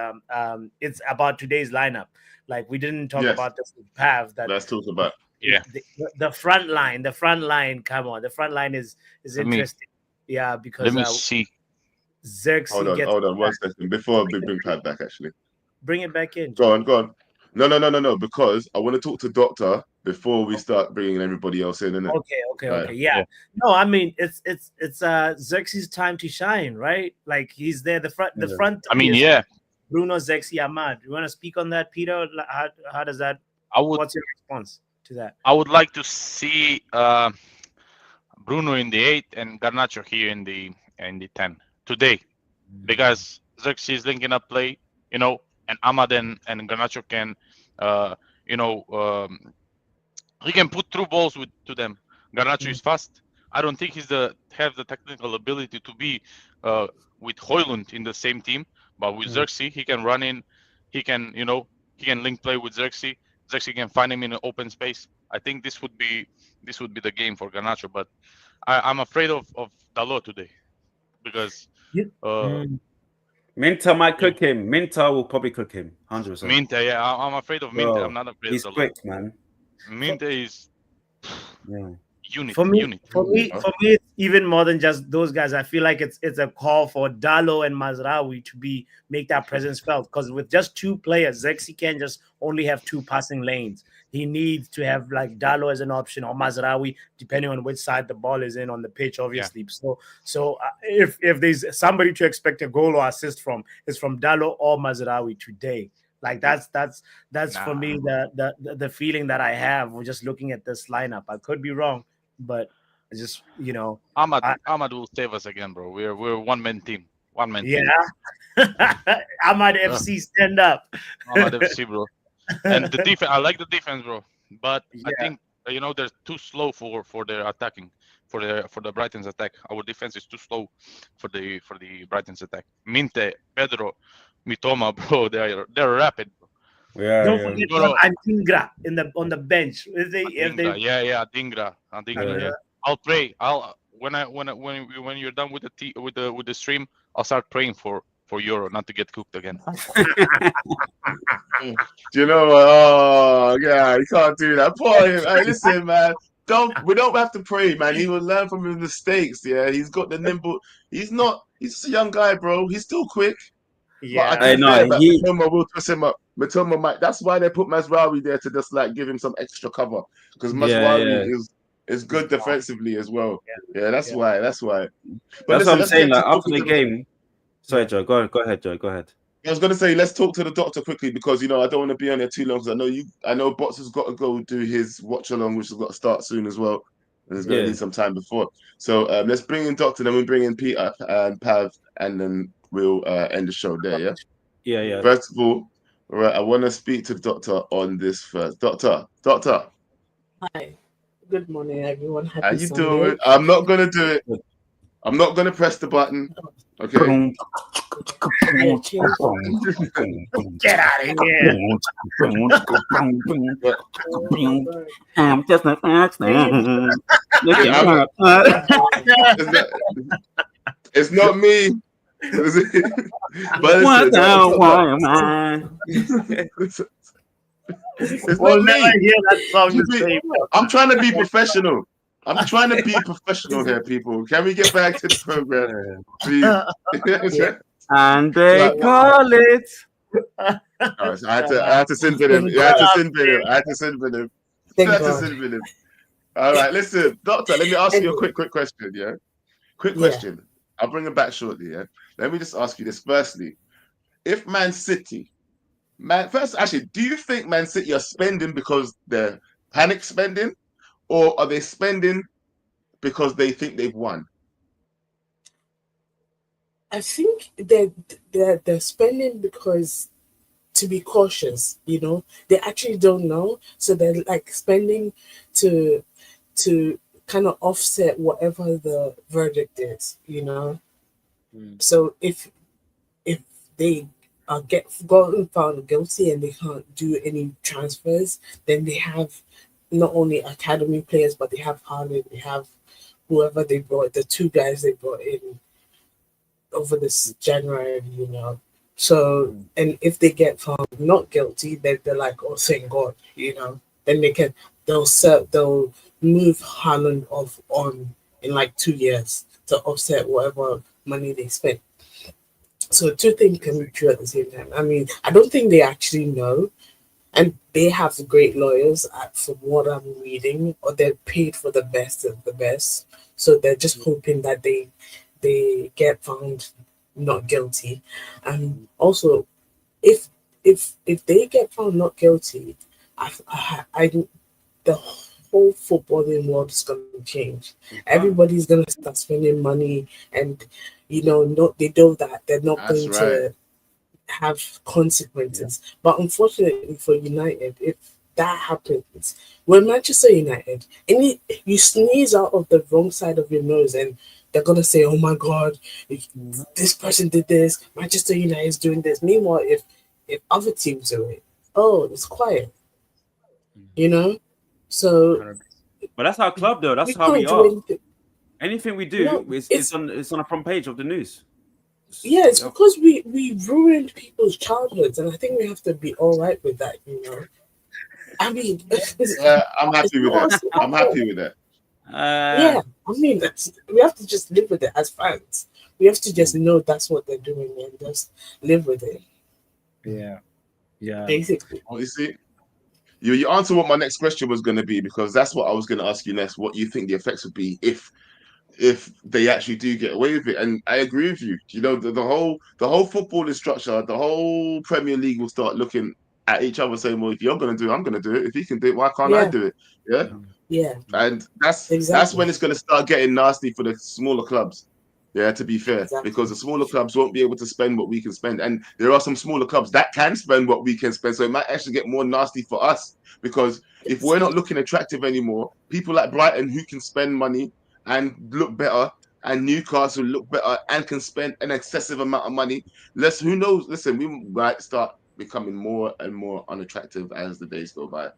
Speaker 1: it's about today's lineup. Like, we didn't talk about this with Pav.
Speaker 2: Let's talk about
Speaker 1: the front line. Come on, the front line is interesting. Because
Speaker 5: let me see.
Speaker 1: Xerxes.
Speaker 2: Hold on 1 second before we bring Pav back. Actually,
Speaker 1: bring it back in.
Speaker 2: Go on. No. Because I want to talk to Doctor before we start bringing everybody else in. Innit?
Speaker 1: Okay. Yeah. No, I mean it's Xerxes' time to shine, right? Like he's there. The front.
Speaker 5: I mean,
Speaker 1: is
Speaker 5: yeah.
Speaker 1: Bruno, Zexi, Ahmad. You want to speak on that, Peter? How does that? What's your response to that?
Speaker 5: I would like to see Bruno in the 8 and Garnacho here in the 10 today, because Xerxes linking up play, you know, and Ahmad and Garnacho can, he can put through balls to them. Garnacho is fast. I don't think he's have the technical ability to be with Højlund in the same team, but with Xerxes he can run in, he can link play with Xerxes. Xerxes can find him in an open space. I think this would be the game for Garnacho, but I'm afraid of Dalot today because
Speaker 3: Minta might cook him. Minta will probably cook him 100%.
Speaker 5: Minta, yeah, I'm afraid of Minta. I'm not afraid
Speaker 3: he's
Speaker 5: of Dalot.
Speaker 3: quick, man.
Speaker 5: Minta is unit.
Speaker 1: For me, it's even more than just those guys. I feel like it's a call for Dalo and Mazraoui to make that presence felt, because with just two players, Zexi can just only have two passing lanes. He needs to have like Dalo as an option, or Mazraoui, depending on which side the ball is in on the pitch, obviously. Yeah. So if there's somebody to expect a goal or assist from, it's from Dalo or Mazraoui today. Like that's for me the feeling that I have. We're just looking at this lineup. I could be wrong, but just
Speaker 5: Ahmad will save us again, bro. We're one man team.
Speaker 1: Yeah. Ahmad FC, stand up.
Speaker 5: Ahmad FC, bro. And the defense, I like the defense, bro. But I think they're too slow for their attacking, for the Brighton's attack. Our defense is too slow for the Brighton's attack. Minte, Pedro, Mitoma, bro, they're rapid. Bro.
Speaker 3: Yeah.
Speaker 1: Don't forget Adingra on the bench.
Speaker 5: Adingra. Yeah. I'll pray. When you're done with the stream, I'll start praying for Euro not to get cooked again.
Speaker 2: You know what? Oh yeah, you can't do that. Poor him. Hey, listen, man. We don't have to pray, man. He will learn from his mistakes. Yeah, he's got the nimble. He's just a young guy, bro. He's still quick.
Speaker 1: Yeah,
Speaker 3: I know.
Speaker 2: Mitoma will twist him up. Mitoma might. That's why they put Mazraoui there, to just like give him some extra cover, because Mazraoui is good defensively as well. Yeah, that's why.
Speaker 3: But that's what I'm saying. Like after the game. Sorry, Joe. Go ahead, Joe. Go ahead.
Speaker 2: I was going to say, let's talk to the Doctor quickly, because I don't want to be on there too long, because I know Bots has got to go do his watch along, which has got to start soon as well. And there's going to need some time before. So let's bring in Doctor, then we bring in Peter and Pav, and then we'll end the show there. Yeah.
Speaker 3: Yeah.
Speaker 2: First of all, right, I want to speak to the Doctor on this first. Doctor.
Speaker 6: Hi. Good morning, everyone.
Speaker 2: How you doing? I'm not going to do it. I'm not going to press the button. Okay.
Speaker 1: Get out of here.
Speaker 3: I'm just an accident.
Speaker 2: It's not me. But
Speaker 1: we'll never hear that song.
Speaker 2: I'm trying to be professional. Here, people. Can we get back to the program, please?
Speaker 3: And they call it.
Speaker 2: So I had to send for him. I had to send for him. All right, listen, Doctor. Let me ask you a quick question. Yeah, quick question. I'll bring it back shortly. Yeah. Let me just ask you this. Firstly, if Man City, do you think Man City are spending because they're panic spending, or are they spending because they think they've won?
Speaker 6: I think they're spending because to be cautious, they actually don't know, so they're like spending to kind of offset whatever the verdict is, So if they get found guilty and they can't do any transfers, then they have not only academy players, but they have Haaland, they have whoever they brought, the two guys they brought in over this January, So, and if they get found not guilty, then they're like, oh, thank God, Then they'll move Haaland on in like 2 years to offset whatever money they spent. So two things can be true at the same time. I mean, I don't think they actually know. and they have great lawyers. From what I'm reading, or they're paid for the best of the best. So they're just hoping that they get found not guilty, and also if they get found not guilty, I the whole footballing world is going to change. Everybody's going to start spending money, and they know that they're not
Speaker 2: That's
Speaker 6: going
Speaker 2: right.
Speaker 6: to have consequences. But unfortunately for United, if that happens, when Manchester United, and you sneeze out of the wrong side of your nose, and they're gonna say, "Oh my God, this person did this. Manchester United is doing this." Meanwhile, if other teams do it, it's quiet. So
Speaker 3: But that's our club, though. That's
Speaker 6: we
Speaker 3: how we
Speaker 6: can't do
Speaker 3: are.
Speaker 6: anything.
Speaker 3: Anything we do,
Speaker 6: No,
Speaker 3: it's on the front page of the news.
Speaker 6: Yeah, it's because we ruined people's childhoods, and I think we have to be all right with that. I mean,
Speaker 2: I'm happy with that. I'm happy with that.
Speaker 6: Yeah, I mean, we have to just live with it as fans. We have to just know that's what they're doing and just live with it.
Speaker 1: Yeah.
Speaker 6: Basically.
Speaker 2: Well, you see, you answer what my next question was going to be, because that's what I was going to ask you next. What you think the effects would be if they actually do get away with it? And I agree with you. The whole footballing structure, the whole Premier League will start looking at each other saying, "Well, if you're going to do it, I'm going to do it. If he can do it, why can't I do it?" Yeah.
Speaker 6: Yeah.
Speaker 2: And that's when it's going to start getting nasty for the smaller clubs. Yeah, to be fair, because the smaller clubs won't be able to spend what we can spend, and there are some smaller clubs that can spend what we can spend. So it might actually get more nasty for us, because if we're not looking attractive anymore, people like Brighton, who can spend money and look better, and Newcastle look better and can spend an excessive amount of money, who knows? Listen, we might start becoming more and more unattractive as the days go by.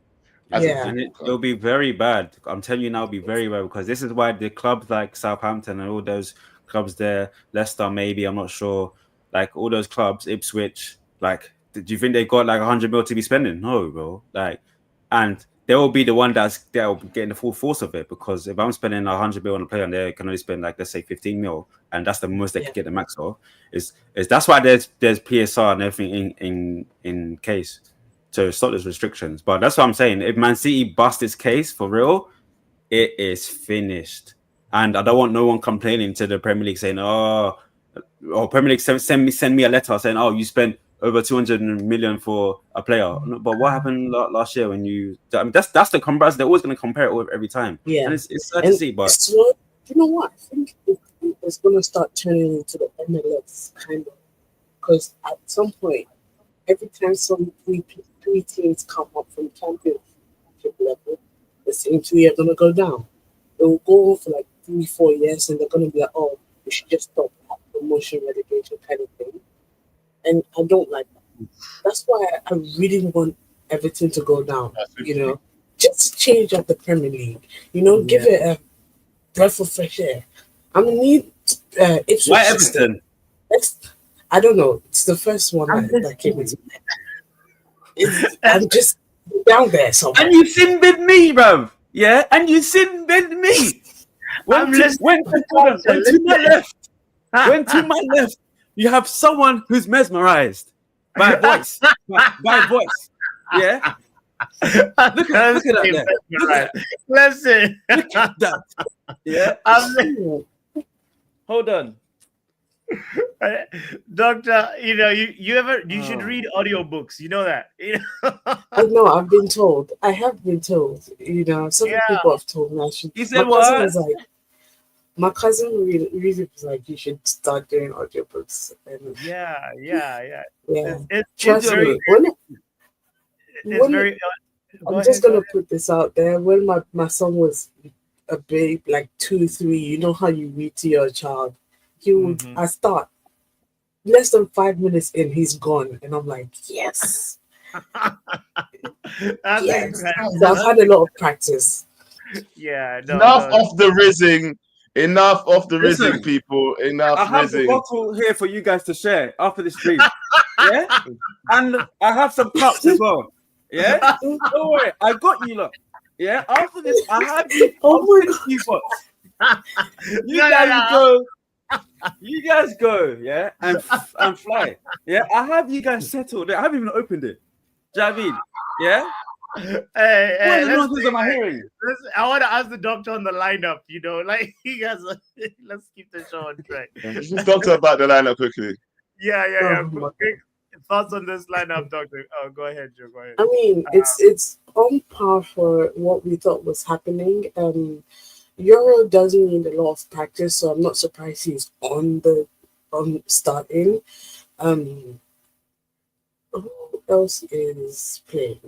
Speaker 3: It'll be very bad. I'm telling you now, it'll be very bad, because this is why the clubs like Southampton and all those clubs there, Leicester maybe, I'm not sure, like all those clubs, Ipswich, like, do you think they got like 100 mil to be spending? No, bro. Like, and they will be the one that'll be getting the full force of it, because if I'm spending 100 mil on a player and they can only spend like, let's say 15 mil, and that's the most they can get the max of, is that's why there's PSR and everything in case to stop those restrictions. But that's what I'm saying. If Man City bust its case for real, it is finished. And I don't want no one complaining to the Premier League saying, or Premier League send me a letter saying, "Oh, you spent over 200 million for a player." No, but what happened last year when that's the comparison? They're always going to compare it with every time.
Speaker 6: Yeah,
Speaker 3: and it's sad to see. But
Speaker 6: you know what? I think it's going to start turning into the MLS kind of, because at some point, every time some three teams come up from championship level, the same three are going to go down. It will go on for like 3-4 years, and they're going to be like, "Oh, we should just stop that promotion relegation kind of thing." And I don't like that. That's why I really want Everton to go down, just to change up the Premier League, give it a breath of fresh air. I need Ipswich.
Speaker 3: Why Everton?
Speaker 6: I don't know. It's the first one that came into my head. I'm just down there somewhere.
Speaker 3: And you sin with me, bruv. Yeah, and you sin with me. When to my left, you have someone who's mesmerized by voice. by voice. Yeah. Look at that.
Speaker 1: Listen.
Speaker 3: Look at that. Yeah. Hold on.
Speaker 1: Doctor, you should read audiobooks. You know that.
Speaker 6: I know, I've been told. I have been told. Some people have told me I should.
Speaker 3: You said what?
Speaker 6: My cousin really was like, "You should start doing audiobooks." And
Speaker 1: Yeah.
Speaker 6: Trust me. I'm just gonna put this out there. When my son was a babe, like 2-3, you know how you read to your child. He would. I start less than 5 minutes in, he's gone, and I'm like, yes. Yes. So I've had a lot of practice.
Speaker 1: Yeah.
Speaker 2: Enough of the rizzing. Enough of the rizzing, people. Enough
Speaker 3: I have
Speaker 2: rizzing.
Speaker 3: a bottle here for you guys to share after the stream. Yeah, and I have some cups as well. Yeah, don't worry, I got you. Look, yeah. After this, I have you. You guys go. You guys go. Yeah, and fly. Yeah, I have you guys settled. I haven't even opened it. Do you know what I mean? Yeah.
Speaker 1: Hey,
Speaker 3: What
Speaker 1: let's
Speaker 3: nonsense am I hearing?
Speaker 1: I want to ask the doctor on the lineup. You know, like he has. Let's keep the show on track.
Speaker 2: Just talk about the lineup quickly.
Speaker 1: Yeah.
Speaker 6: Oh, my
Speaker 1: Quick thoughts on this lineup, doctor. Oh, go ahead, Joe. Go ahead.
Speaker 6: I mean, it's on par for what we thought was happening. Euro doesn't need a lot of practice, so I'm not surprised he's on starting. Who else is playing?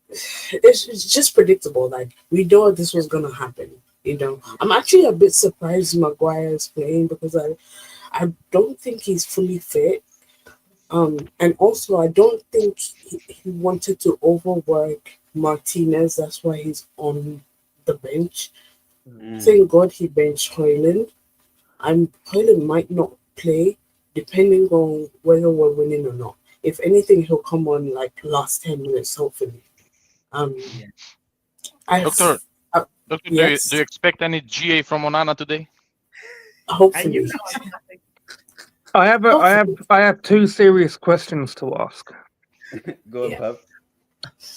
Speaker 6: It's just predictable. Like we know this was gonna happen. You know, I'm actually a bit surprised Maguire is playing because I don't think he's fully fit. And also I don't think he wanted to overwork Martinez. That's why he's on the bench. Thank God he benched Højlund. Højlund might not play depending on whether we're winning or not. If anything, he'll come on like last 10 minutes, hopefully.
Speaker 5: Doctor,
Speaker 6: yes.
Speaker 5: do you expect any GA from Onana today?
Speaker 6: Hopefully.
Speaker 4: I have two serious questions to ask.
Speaker 3: Go on,
Speaker 6: Yeah.
Speaker 3: Pub.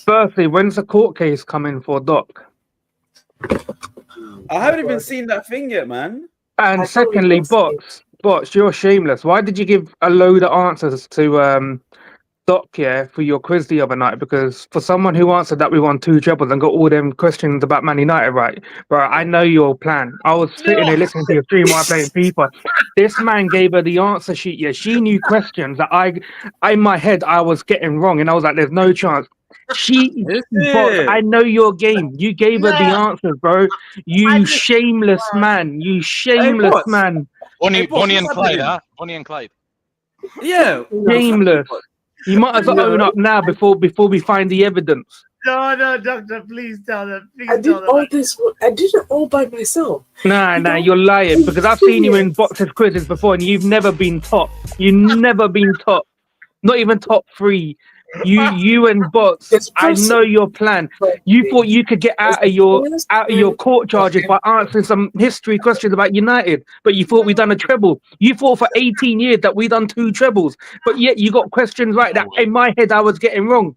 Speaker 4: Firstly, when's the court case coming for Doc?
Speaker 3: I haven't even seen that thing yet, man.
Speaker 4: And
Speaker 6: I thought
Speaker 4: secondly,
Speaker 6: it was-
Speaker 4: Bots, you're shameless. Why did you give a load of answers to Doc for your quiz the other night? Because for someone who answered that we won 2 trebles and got all them questions about Man United right, bro, I know your plan. I was sitting there listening to your stream while playing FIFA. This man gave her the answer sheet. Yeah, she knew questions that I in my head I was getting wrong, and I was like, "There's no chance." Bots, I know your game. You gave her the answers, bro. You shameless man. You shameless
Speaker 3: Bots.
Speaker 4: man.
Speaker 5: Bonnie
Speaker 3: boss,
Speaker 5: and
Speaker 3: what's
Speaker 5: Clyde,
Speaker 3: happening?
Speaker 5: huh? Bonnie and Clyde.
Speaker 3: Yeah.
Speaker 4: Shameless. You might as well own up now before we find the evidence.
Speaker 1: No, doctor, please tell them. Please
Speaker 6: I did
Speaker 1: tell them.
Speaker 6: all this. I did it all by myself.
Speaker 4: Nah, you're lying because I've seen you in Box's quizzes before and you've never been top. You've never been top. Not even top 3. You and Bots, I know your plan. You thought you could get out of your court charges by answering some history questions about United, but you thought we done a treble. You thought for 18 years that we done 2 trebles, but yet you got questions right that in my head I was getting wrong.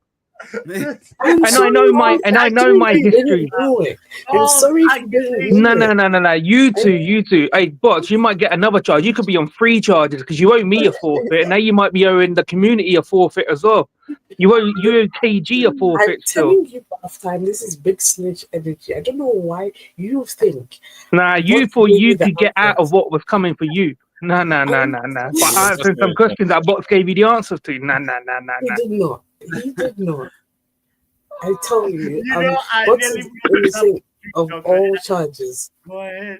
Speaker 6: I'm
Speaker 4: I know my history.
Speaker 6: I'm sorry for doing
Speaker 4: No. You two. Hey, Bots, you might get another charge. You could be on 3 charges because you owe me a forfeit. And now you might be owing the community a forfeit as well. You owe KG a
Speaker 6: I'm
Speaker 4: forfeit still.
Speaker 6: telling you off time, this is big snitch energy. I don't know why you think.
Speaker 4: Nah, you
Speaker 6: Bots
Speaker 4: thought
Speaker 6: gave
Speaker 4: you
Speaker 6: you the
Speaker 4: could get out
Speaker 6: answers.
Speaker 4: of what was coming for you. Nah. But answering some questions that Bots gave you the answers to. Nah.
Speaker 6: He did not. I tell you,
Speaker 1: You know, I
Speaker 6: Bots
Speaker 1: nearly
Speaker 6: is
Speaker 1: brought it up
Speaker 6: innocent of
Speaker 1: Doctor.
Speaker 6: all charges.
Speaker 1: Go ahead.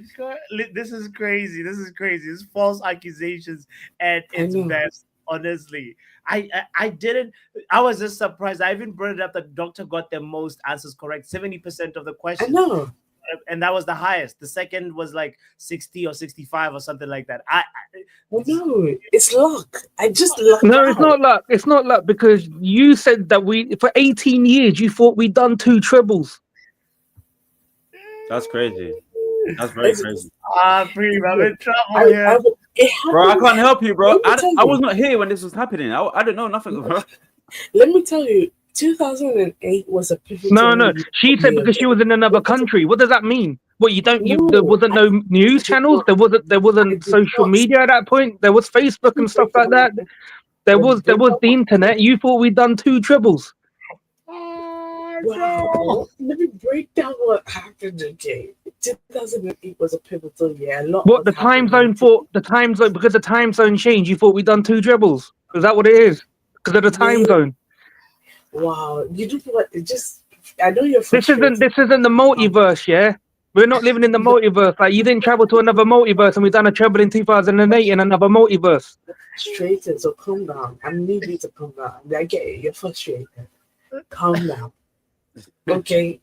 Speaker 1: This is crazy. It's false accusations at
Speaker 6: I
Speaker 1: its
Speaker 6: know.
Speaker 1: best. Honestly, I didn't. I was just surprised. I even brought it up that doctor got the most answers correct, 70% of the
Speaker 6: I
Speaker 1: questions,
Speaker 6: know.
Speaker 1: and that was the highest. The second was like 60 or 65 or something like that.
Speaker 6: I know. It's luck. I just lucked
Speaker 4: No,
Speaker 6: out.
Speaker 4: it's not luck. It's not luck because you said that for 18 years you thought we'd done 2 trebles.
Speaker 3: That's crazy. That's very crazy.
Speaker 1: Pretty. I'm in trouble here.
Speaker 3: Bro, I can't help you, bro.
Speaker 6: Let me tell
Speaker 3: I
Speaker 6: you.
Speaker 3: was not here when this was happening. I don't know nothing, bro.
Speaker 6: Let me tell you, 2008 was a pivotal.
Speaker 4: No. She said because she was in another country. What does that mean? What there wasn't no news channels. There wasn't social media at that point. There was Facebook and stuff like that. There was the internet. You thought we'd done 2 trebles.
Speaker 6: Wow. Let me break down what happened, okay? 2008 was a pivotal year.
Speaker 4: What the time zone because the time zone changed. You thought we'd done 2 trebles. Is that what it is? Because of the time zone.
Speaker 6: Wow. You do what? I know you're
Speaker 4: This
Speaker 6: frustrated.
Speaker 4: isn't the multiverse, yeah. We're not living in the multiverse. Like you didn't travel to another multiverse, and we done a treble in 2008 in another multiverse.
Speaker 6: Frustrated, so calm down. I need you to calm down. I get it. You're frustrated. Calm down. Okay.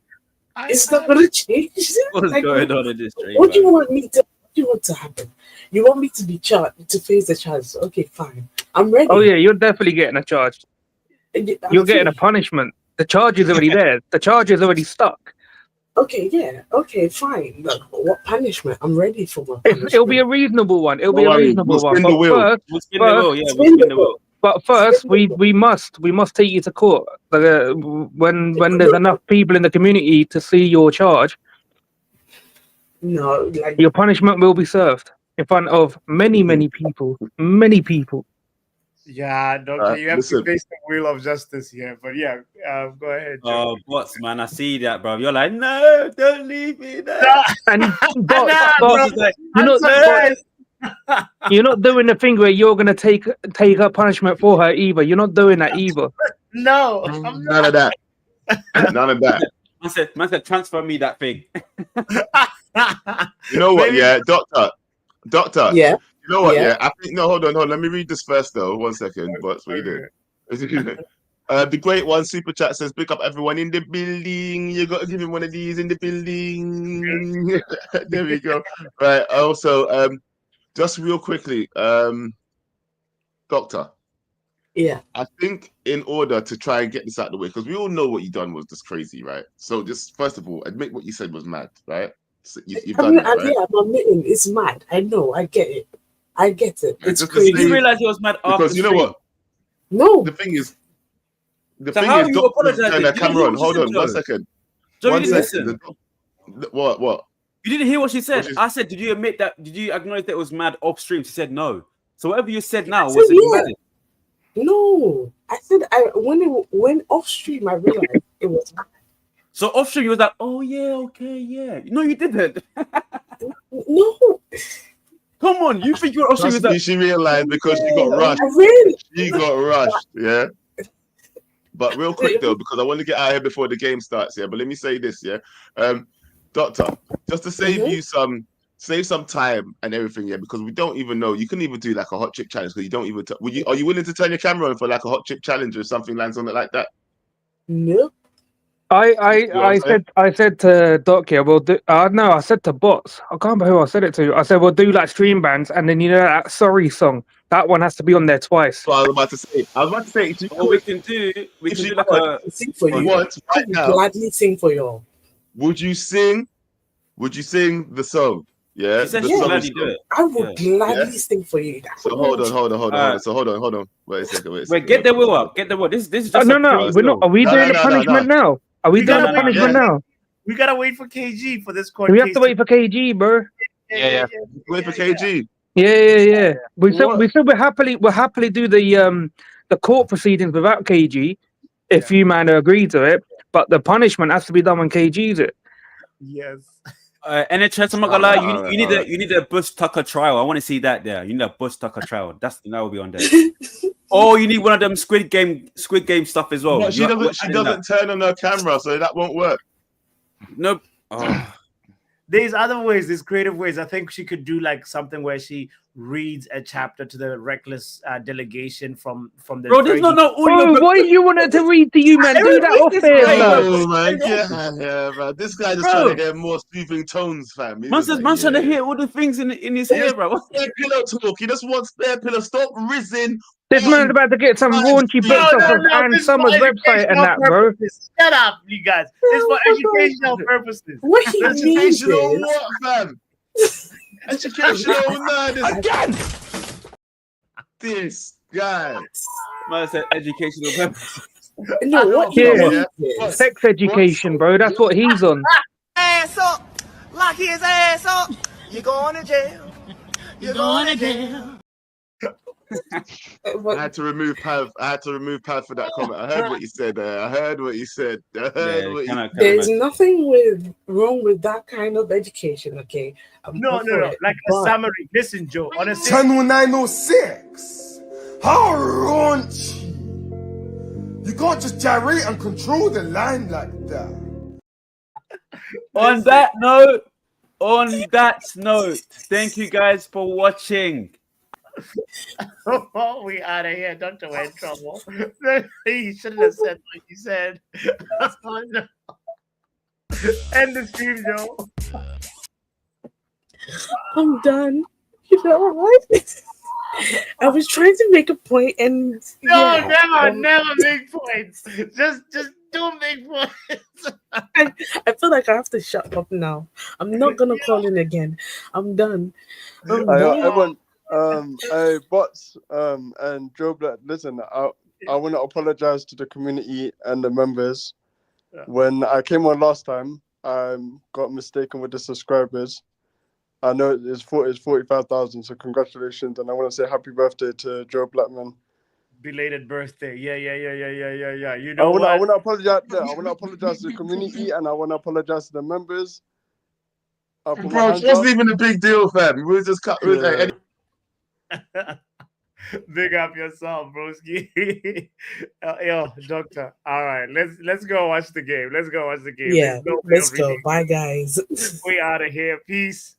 Speaker 6: It's not gonna change.
Speaker 3: What's
Speaker 6: Like,
Speaker 3: going on in this stream?
Speaker 6: What do you
Speaker 3: man?
Speaker 6: want me to? What do you want to happen? You want me to be charged to face the charges? Okay, fine. I'm ready.
Speaker 4: Oh yeah, you're definitely getting a charge. You're getting a punishment. The charge is already there. The charge is already stuck.
Speaker 6: Okay, yeah. Okay, fine. Look, what punishment? I'm ready for my punishment.
Speaker 4: It'll be a reasonable one. It'll be
Speaker 2: Don't
Speaker 4: a
Speaker 2: worry,
Speaker 4: reasonable
Speaker 2: we'll
Speaker 4: one.
Speaker 2: spin the
Speaker 4: But
Speaker 2: wheel.
Speaker 4: first,
Speaker 3: We'll spin the wheel. Yeah,
Speaker 6: Spin
Speaker 3: we'll spin
Speaker 6: the
Speaker 3: the wheel.
Speaker 4: But first, we must take you to court. When there's enough people in the community to see your charge,
Speaker 6: No, like
Speaker 4: your punishment will be served in front of many people. Many people.
Speaker 1: Yeah, Doctor, you have
Speaker 2: listen.
Speaker 1: to face the wheel of justice here. But yeah, go ahead, Joe.
Speaker 3: Oh, bots, man, I see that, bro. You're like, no, don't leave me there.
Speaker 4: And but,
Speaker 1: Nah,
Speaker 4: but
Speaker 1: bro.
Speaker 4: you're not
Speaker 1: surprised.
Speaker 4: you're not doing the thing where you're gonna take her punishment for her either. You're not doing that either.
Speaker 1: No, I'm not.
Speaker 2: None of that. None of that.
Speaker 3: Man said, transfer me that thing.
Speaker 2: You know what?
Speaker 1: Maybe-
Speaker 2: Yeah, doctor.
Speaker 6: yeah.
Speaker 2: You know what?
Speaker 6: Yeah.
Speaker 2: Yeah, I think no. Hold on. Let me read this first though. 1 second. What's what you doing? The great one super chat says, "Pick up everyone in the building. You got to give him one of these in the building." There we go. Right. Also, just real quickly, doctor.
Speaker 6: Yeah.
Speaker 2: I think in order to try and get this out of the way, because we all know what you done was just crazy, right? So just first of all, admit what you said was mad, right? So you've done it, right?
Speaker 6: Yeah, I'm admitting it's mad. I know. I get it. It's
Speaker 2: just to
Speaker 6: crazy.
Speaker 3: Did you realize he was mad after
Speaker 2: Because you know
Speaker 3: stream?
Speaker 2: what?
Speaker 6: No.
Speaker 2: The thing is,
Speaker 3: So how are you
Speaker 2: doctor
Speaker 3: apologizing?
Speaker 2: turned their
Speaker 3: You didn't
Speaker 2: camera
Speaker 3: hear
Speaker 2: on.
Speaker 3: what she
Speaker 2: Hold
Speaker 3: said,
Speaker 2: on, 1
Speaker 3: Joe.
Speaker 2: second.
Speaker 3: Joe, you
Speaker 2: 1
Speaker 3: didn't
Speaker 2: second.
Speaker 3: listen.
Speaker 2: What?
Speaker 3: You didn't hear what she said.
Speaker 2: What she-
Speaker 3: I said, did you admit that? Did you acknowledge that it was mad off stream? She said no. So whatever you said now
Speaker 6: said
Speaker 3: was it
Speaker 6: yeah.
Speaker 3: mad?
Speaker 6: No. I said when it went off stream, I realized it was mad.
Speaker 3: So off stream, you was like, oh yeah, okay, yeah. No, you didn't.
Speaker 6: No.
Speaker 3: Come on, you think you're off stream?
Speaker 2: Trust
Speaker 3: Was
Speaker 2: me,
Speaker 3: like,
Speaker 2: she realized because she got rushed.
Speaker 6: I really
Speaker 2: She got rushed, yeah. But real quick though, because I want to get out of here before the game starts, yeah. But let me say this, yeah. Doctor, just to save save some time and everything, yeah, because we don't even know. You couldn't even do like a hot chip challenge because you don't even. Are you willing to turn your camera on for like a hot chip challenge or something lands on it like that?
Speaker 6: Nope.
Speaker 4: I said to Doc, yeah, we'll do. No, I said to bots. I can't remember who I said it to. I said we'll do like stream bands, and then you know that sorry song. That one has to be on there twice.
Speaker 2: So I was about to say. If you
Speaker 3: what we can do, we
Speaker 2: If
Speaker 3: can
Speaker 2: she
Speaker 3: do like
Speaker 2: could,
Speaker 3: a.
Speaker 6: Sing for you.
Speaker 2: want
Speaker 6: I
Speaker 2: right
Speaker 6: would
Speaker 2: now,
Speaker 6: gladly sing for you all.
Speaker 2: would you sing the song? Yeah,
Speaker 3: She said
Speaker 2: the
Speaker 3: she'd
Speaker 2: song
Speaker 3: gladly
Speaker 2: is-
Speaker 3: do it.
Speaker 6: I would
Speaker 3: Yeah.
Speaker 6: gladly sing for you.
Speaker 2: So hold on.
Speaker 3: Alright.
Speaker 2: So hold on. Wait a second.
Speaker 3: Wait, get the wheel up. Get the wheel. This is just
Speaker 4: No,
Speaker 3: a
Speaker 4: no,
Speaker 3: pre-
Speaker 4: we're not. Are we doing the punishment now? Are we
Speaker 1: We
Speaker 4: doing
Speaker 1: gotta
Speaker 4: the
Speaker 1: wait,
Speaker 4: punishment
Speaker 2: yeah.
Speaker 4: now?
Speaker 1: We gotta wait for KG for this court
Speaker 4: We have
Speaker 1: case
Speaker 4: to wait for KG, bro.
Speaker 5: Yeah.
Speaker 2: Wait for KG.
Speaker 4: Yeah. We said
Speaker 2: What?
Speaker 4: we'll happily do the court proceedings without KG if you man agree to it. But the punishment has to be done when KG's it.
Speaker 1: Yes.
Speaker 3: NHS, I'm not gonna lie,
Speaker 2: Alright,
Speaker 3: you need a Bush Tucker trial. I want to see that there. You need a Bush Tucker trial. That will be on there. Oh, you need one of them Squid Game stuff as well.
Speaker 2: But she doesn't turn on her camera, so that won't work.
Speaker 3: Nope. Oh.
Speaker 1: There's other ways, there's creative ways. I think she could do like something where she reads a chapter to the reckless delegation from the.
Speaker 3: Bro, there's no audio.
Speaker 4: Oh, why do you want her to read to you, man? Do that off there, man.
Speaker 2: Oh man, man. This guy just
Speaker 3: Bro.
Speaker 2: trying to get more soothing tones, fam.
Speaker 3: Man trying to hear all the things in his hair, bro.
Speaker 2: Spare pillow talk. He just wants spare pillow. Stop rizzing.
Speaker 4: This man's about to get some raunchy bits off of Anne
Speaker 1: this is
Speaker 4: Summers'
Speaker 1: for
Speaker 4: website and
Speaker 1: educational
Speaker 4: that, bro.
Speaker 1: purposes. Shut up, you guys. This is for educational purposes.
Speaker 6: What he means
Speaker 2: Educational
Speaker 6: is
Speaker 2: what, fam? Educational nerd again. This guy.
Speaker 3: Man said educational purpose.
Speaker 6: no. What he
Speaker 4: Yeah.
Speaker 6: means is
Speaker 4: Sex education, bro. That's what he's on.
Speaker 7: Ass up, lock his ass up. You're going to jail. You're going to jail.
Speaker 2: I had to remove Pav. For that comment. I heard what you said there. I heard what you said.
Speaker 6: there's nothing wrong with that kind of education. Okay.
Speaker 1: No. Like a summary. Listen, Joe. Honestly,
Speaker 8: Channel 906. How raunchy. You can't just gyrate and control the line like that.
Speaker 3: On that note, thank you guys for watching.
Speaker 1: oh, we out of here. Doctor, we're in trouble. He shouldn't have said what he said. Oh, no. End the stream, Joe.
Speaker 6: I'm done. You know what? I was trying to make a point and
Speaker 1: Never make points. Just don't make points.
Speaker 6: I feel like I have to shut up now. I'm not gonna call in again. I'm done. I'm done.
Speaker 9: Hey, bots, and Joe Black. Listen, I want to apologize to the community and the members.
Speaker 1: Yeah.
Speaker 9: When I came on last time, I got mistaken with the subscribers. I know it's 45,000, so congratulations, and I want to say happy birthday to Joe Blackman.
Speaker 1: Belated birthday. Yeah. You
Speaker 9: I
Speaker 1: know
Speaker 9: want
Speaker 1: what?
Speaker 9: to apologize. I want to apologize to the community, and I want to apologize to the members. I'll put my
Speaker 2: Bro, it
Speaker 9: hands
Speaker 2: wasn't
Speaker 9: up.
Speaker 2: even a big deal, fam. We were just cut.
Speaker 9: Yeah.
Speaker 1: Big up yourself, broski. Yo, doctor. All right, let's go watch the game. Let's go watch the game.
Speaker 6: Yeah,
Speaker 1: There's no way
Speaker 6: let's
Speaker 1: of
Speaker 6: go.
Speaker 1: redeeming.
Speaker 6: Bye, guys.
Speaker 1: We out of here. Peace.